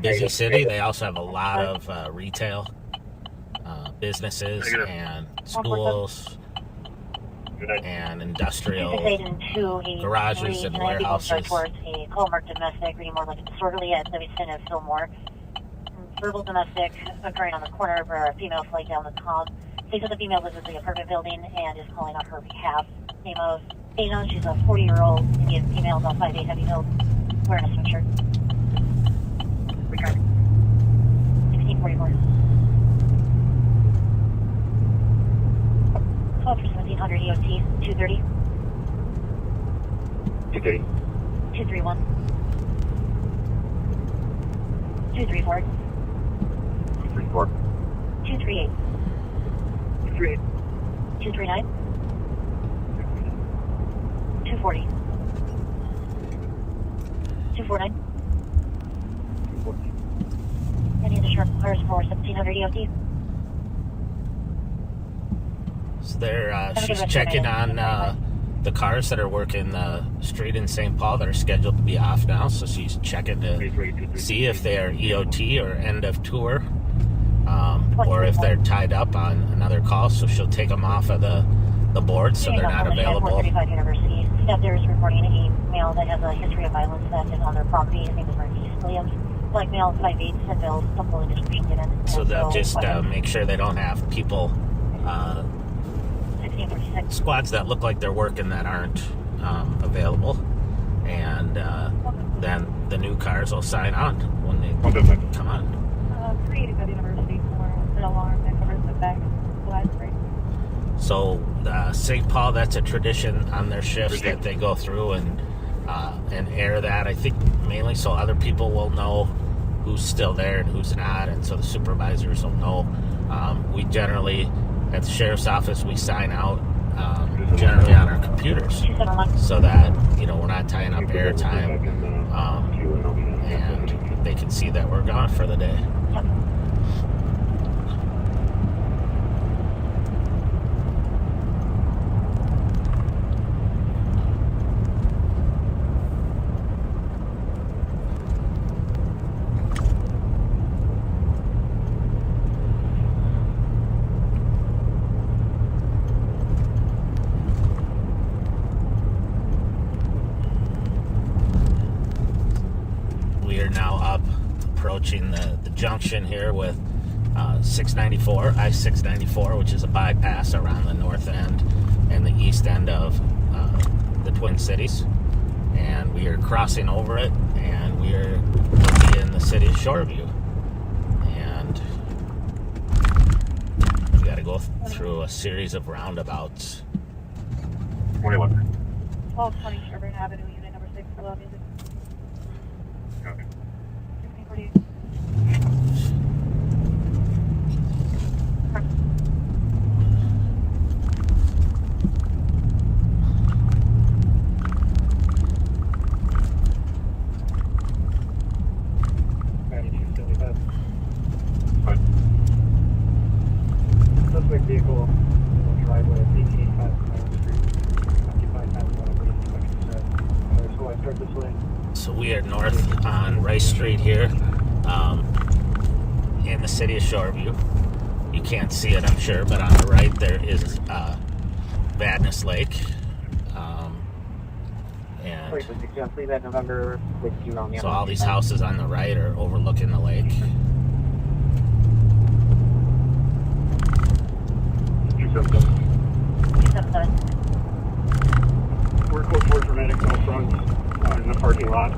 busy city. They also have a lot of retail businesses and schools and industrial garages and warehouses. Towards a call marked domestic, reading more like a disorderly at Livingston and Fillmore. Verbal domestic occurring on the corner of a female flight down the com. States that the female lives in the apartment building and is calling on her behalf. Name of Dana. She's a 40-year-old Indian female, about 5'8", heavy build, wearing a sweatshirt. Regard. 1644. Call for 1700 EOT 230. 230. 231. 234. 34. 238. 238. 239. 240. 249. Any additional cars for 1700 EOT? So she's checking on the cars that are working the street in St. Paul that are scheduled to be off now. So she's checking to see if they are EOT or end of tour, or if they're tied up on another call. So she'll take them off of the board so they're not available. 435 University. Staff there is reporting a male that has a history of violence that is on their property. His name is Vries Williams. Black male, 5'8", and Bill's some full description given. So they'll just make sure they don't have people, 1646. squads that look like they're working that aren't available, and then the new cars will sign on when they come on. Created by the University for an alarm that covers the back glass break. So St. Paul, that's a tradition on their shifts that they go through and air that, I think, mainly so other people will know who's still there and who's not, and so the supervisors will know. We generally, at the sheriff's office, we sign out generally on our computers so that, we're not tying up airtime, and they can see that we're gone for the day. Approaching the junction here with 694, I-694, which is a bypass around the north end and the east end of the Twin Cities. And we are crossing over it, and we are in the city of Shoreview. And we got to go through a series of roundabouts. 21. 1220 Sherburne Avenue, unit number 6, below music. Okay. 1648. Suspect vehicle driveway at 1885 Street, occupied 911, so I start this way. So we are north on Rice Street here, in the city of Shoreview. You can't see it, I'm sure, but on the right there is Vadnais Lake. And so all these houses on the right are overlooking the lake. We're close towards dramatic no front in the parking lot.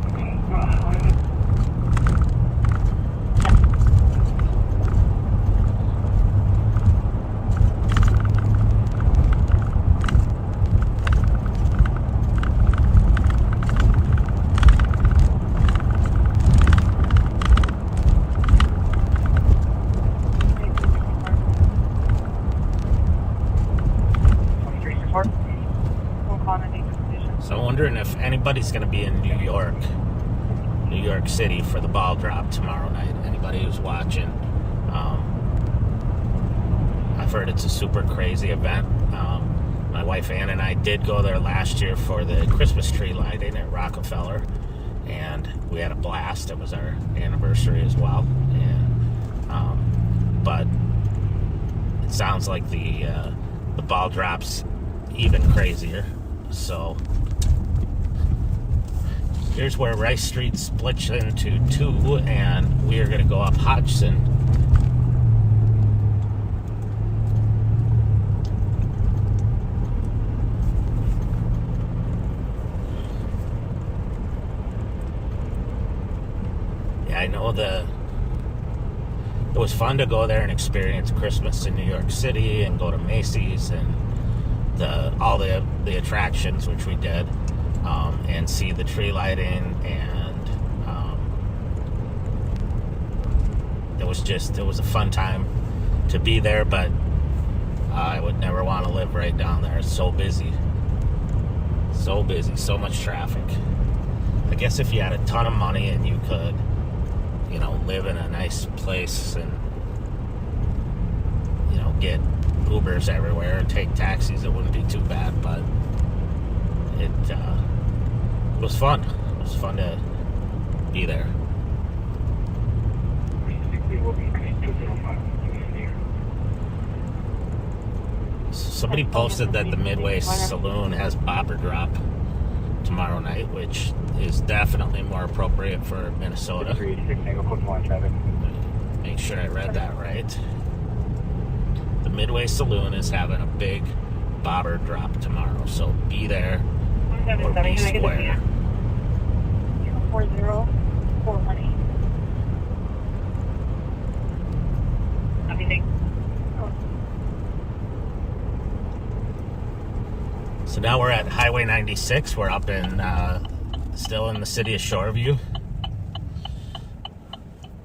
So I'm wondering if anybody's going to be in New York City for the ball drop tomorrow night. Anybody who's watching. I've heard it's a super crazy event. My wife Ann and I did go there last year for the Christmas tree lighting at Rockefeller, and we had a blast. It was our anniversary as well. And but it sounds like the ball drop's even crazier. So here's where Rice Street splits into two, and we are going to go up Hodgson. Yeah, I know it was fun to go there and experience Christmas in New York City and go to Macy's and all the attractions, which we did, and see the tree lighting, and it was a fun time to be there, but I would never want to live right down there. It's so busy, so much traffic. I guess if you had a ton of money and you could, live in a nice place and, get Ubers everywhere and take taxis, it wouldn't be too bad, but it was fun. It was fun to be there. Somebody posted that the Midway Saloon has Bobber Drop tomorrow night, which is definitely more appropriate for Minnesota. Make sure I read that right. The Midway Saloon is having a big Bobber Drop tomorrow, so be there or be square. 40418. So now we're at Highway 96. We're up in, still in the city of Shoreview.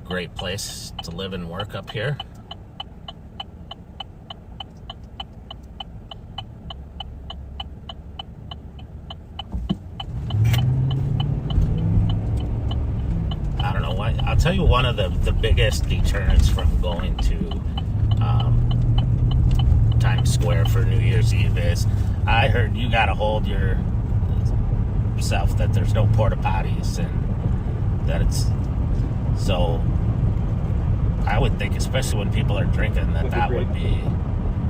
Great place to live and work up here. I don't know why. I'll tell you one of the biggest deterrents from going to Times Square for New Year's Eve is I heard you gotta hold yourself that there's no porta potties, and that it's so. I would think, especially when people are drinking, that would be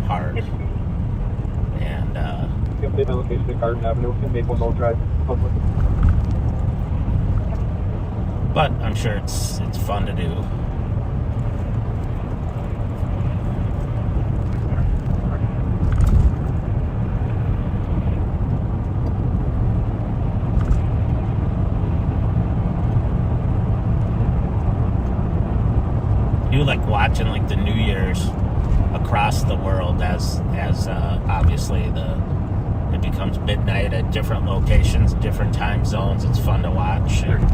hard. And but I'm sure it's fun to do. You like watching like the New Year's across the world as obviously it becomes midnight at different locations, different time zones. It's fun to watch. And,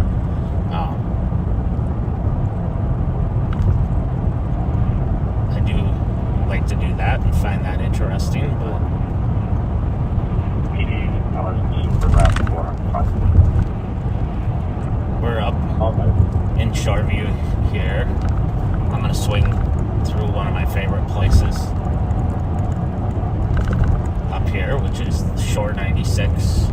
I do like to do that and find that interesting, but we're up in Shoreview here. I'm going to swing through one of my favorite places up here, which is Shore 96.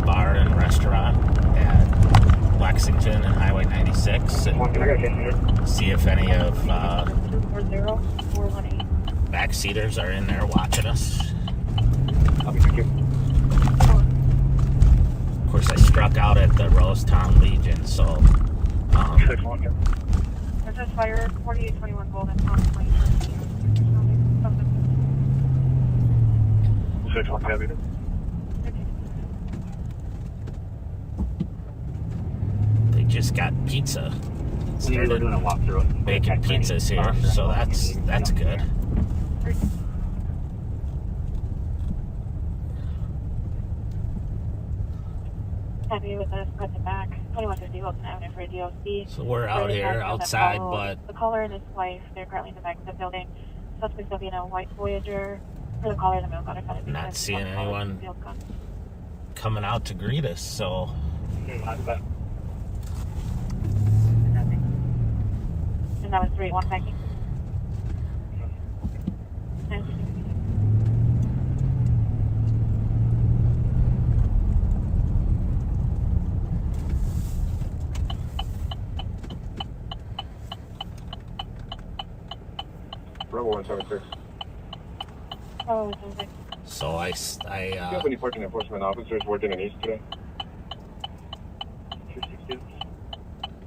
bar and restaurant at Lexington and Highway 96 and see if any of 240-418. backseaters are in there watching us. Of course, I struck out at the Rosetown Legion, so This is fire 4821 Golden Palm 2013. 6-1 heavy. they just got pizza. We were doing a walkthrough. Making pizzas here, so that's good. Happy with us, press it back. 2150 Wilson Avenue for a DOC. So we're out here outside, but the caller and his wife, they're currently in the back of the building. Suspects will be in a white Voyager. For the caller, the male got it. not seeing anyone coming out to greet us, so And that was 381 packing. Bravo 176. Oh, okay. so Do you have any parking enforcement officers working in East today?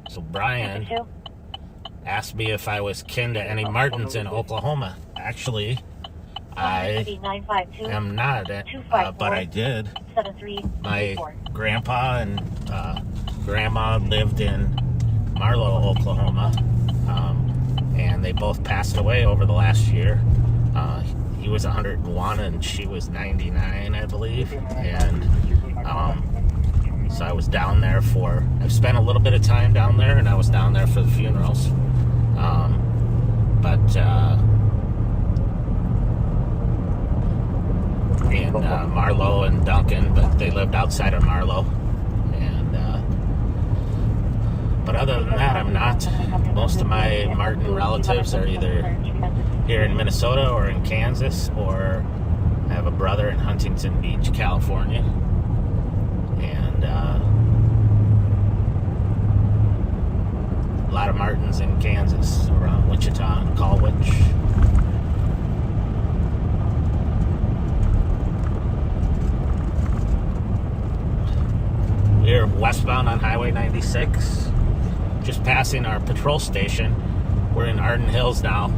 so Brian 2. asked me if I was kin to any Martins in Oklahoma. Actually, I 952 am not, but I did. 73. My grandpa and grandma lived in Marlow, Oklahoma, and they both passed away over the last year. He was 101 and she was 99, I believe, and so I was down there I've spent a little bit of time down there, and I was down there for the funerals. And Marlow and Duncan, but they lived outside of Marlow. And but other than that, I'm not. Most of my Martin relatives are either here in Minnesota or in Kansas, or I have a brother in Huntington Beach, California. And a lot of Martins in Kansas, around Wichita and Colwich. We're westbound on Highway 96, just passing our patrol station. We're in Arden Hills now.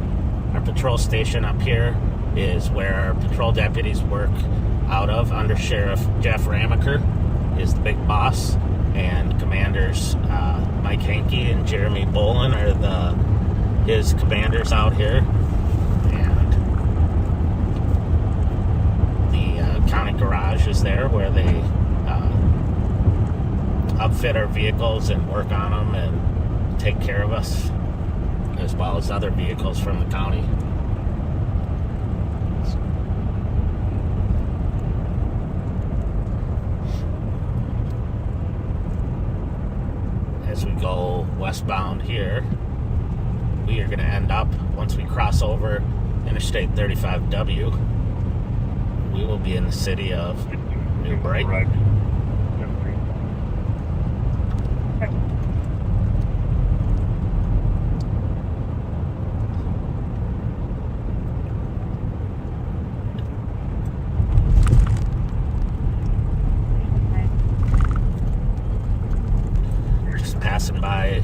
Our patrol station up here is where our patrol deputies work out of. Under Sheriff Jeff Ramaker is the big boss, and commanders Mike Hankey and Jeremy Bolin are his commanders out here. And the county garage is there where they outfit our vehicles and work on them and take care of us, as well as other vehicles from the county. As we go westbound here, we are going to end up, once we cross over Interstate 35W, we will be in the city of New Brighton. Passing by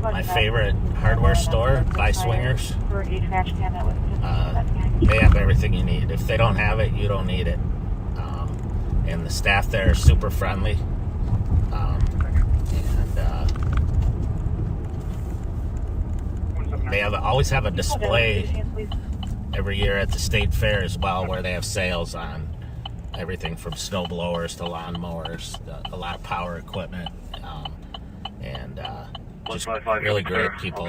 my favorite hardware store, By Swingers. They have everything you need. If they don't have it, you don't need it. And the staff there are super friendly. They always have a display every year at the state fair as well, where they have sales on everything from snow blowers to lawn mowers, a lot of power equipment. And just really great people.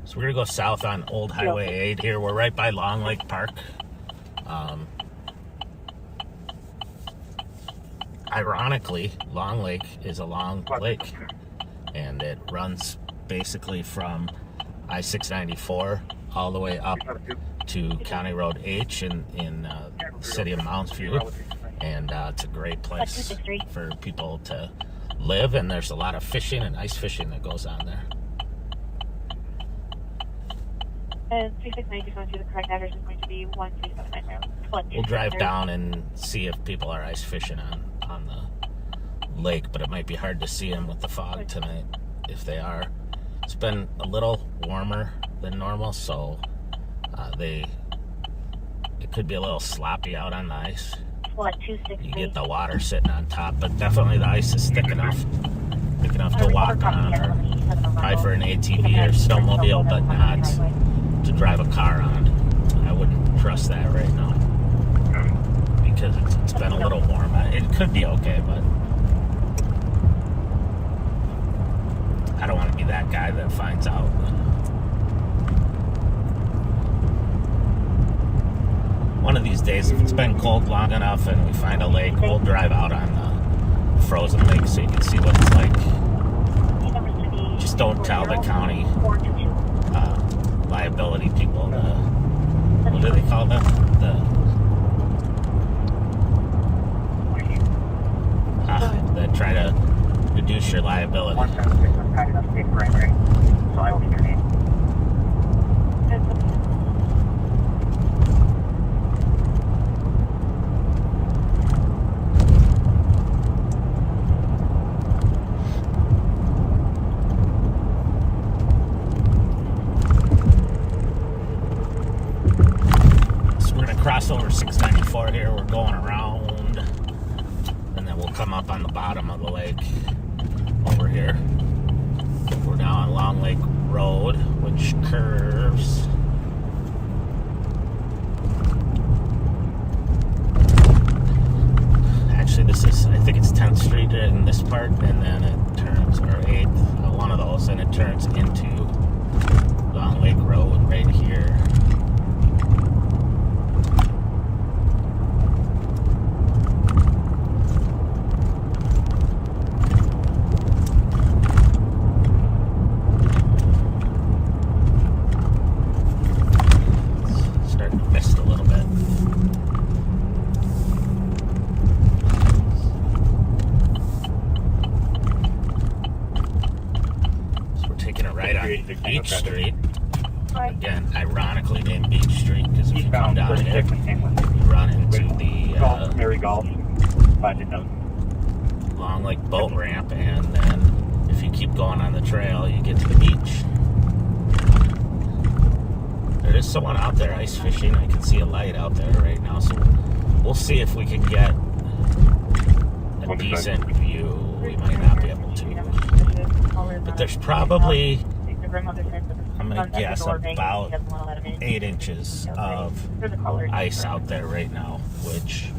So we're gonna go south on Old Highway 8 here. We're right by Long Lake Park. Ironically, Long Lake is a long lake, and it runs basically from I-694 all the way up to County Road H in the city of Mounds View, and it's a great place for people to live, and there's a lot of fishing and ice fishing that goes on there. And 3692 the correct address is going to be 1379. We'll drive down and see if people are ice fishing on the lake, but it might be hard to see them with the fog tonight if they are. It's been a little warmer than normal, so it could be a little sloppy out on the ice. You get the water sitting on top, but definitely the ice is thick enough to walk on, or probably for an ATV or snowmobile, but not to drive a car on. I wouldn't trust that right now because it's been a little warm. It could be okay, but I don't want to be that guy that finds out. One of these days, if it's been cold long enough and we find a lake, we'll drive out on the frozen lake so you can see what it's like. Just don't tell the county liability people, what do they call them? That try to reduce your liability. 176 was kind enough to take primary, so I will need your name. Cross over 694 here. We're going around, and then we'll come up on the bottom of the lake over here. We're now on Long Lake Road, which curves. Actually, I think it's 10th Street in this part, and then it turns, or 8th, one of those, and it turns into Long Lake Road right here. Beach Street. Again, ironically named Beach Street, because if you come down here, you run into the Long Lake boat ramp, and then if you keep going on the trail, you get to the beach. There is someone out there ice fishing. I can see a light out there right now, so we'll see if we can get a decent view. We might not be able to, but there's probably, I'm going to guess, about 8 inches of ice out there right now, which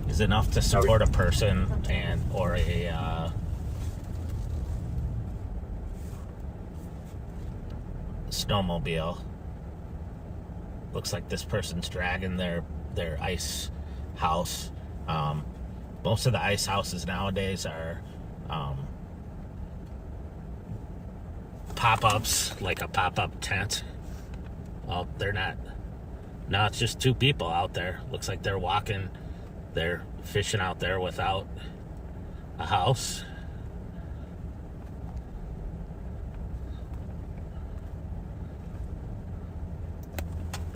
is enough to support a person or a snowmobile. Looks like this person's dragging their ice house. Most of the ice houses nowadays are pop-ups, like a pop-up tent. Well, they're not. Now it's just 2 people out there. Looks like they're walking, they're fishing out there without a house.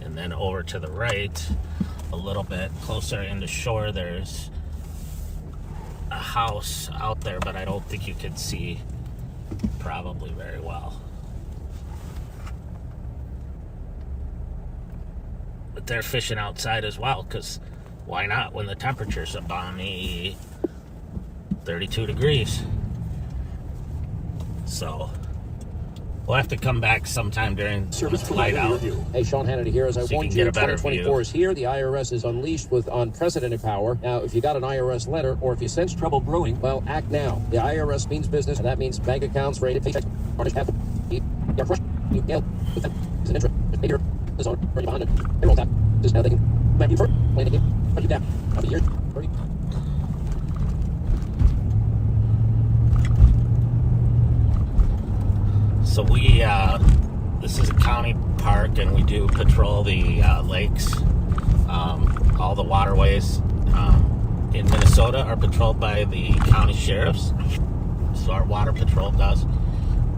And then over to the right, a little bit closer into shore, there's a house out there, but I don't think you can see probably very well. But they're fishing outside as well, because why not when the temperature's a balmy 32 degrees? So we'll have to come back sometime during service light out. Hey, Sean Hannity here. As I warned you, 2024 is here. The IRS is unleashed with unprecedented power. Now, if you got an IRS letter or if you sense trouble brewing, well, act now. The IRS means business, and that means bank accounts, rated paychecks, garnished half, you know, with them, is an interest, pay your zone, bring behind it, payroll taxes. Now they can back you first, play the game, put you down. I'll be here. So we this is a county park, and we do patrol the lakes. All the waterways in Minnesota are patrolled by the county sheriffs. So our water patrol does.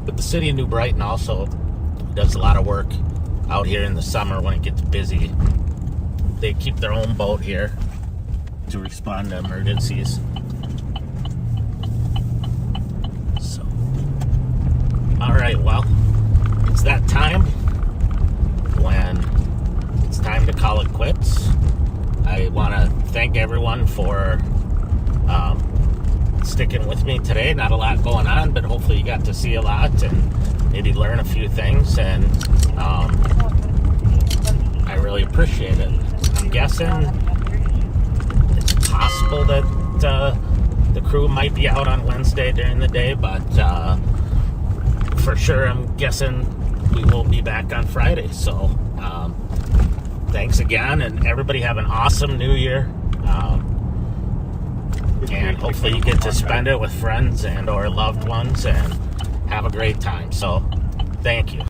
But the city of New Brighton also does a lot of work out here in the summer when it gets busy. They keep their own boat here to respond to emergencies. So, all right, well, it's that time when it's time to call it quits. I want to thank everyone for sticking with me today. Not a lot going on, but hopefully you got to see a lot and maybe learn a few things, and I really appreciate it. I'm guessing it's possible that the crew might be out on Wednesday during the day, but for sure I'm guessing we will be back on Friday. So thanks again, and everybody have an awesome new year. And hopefully you get to spend it with friends and or loved ones and have a great time. So thank you.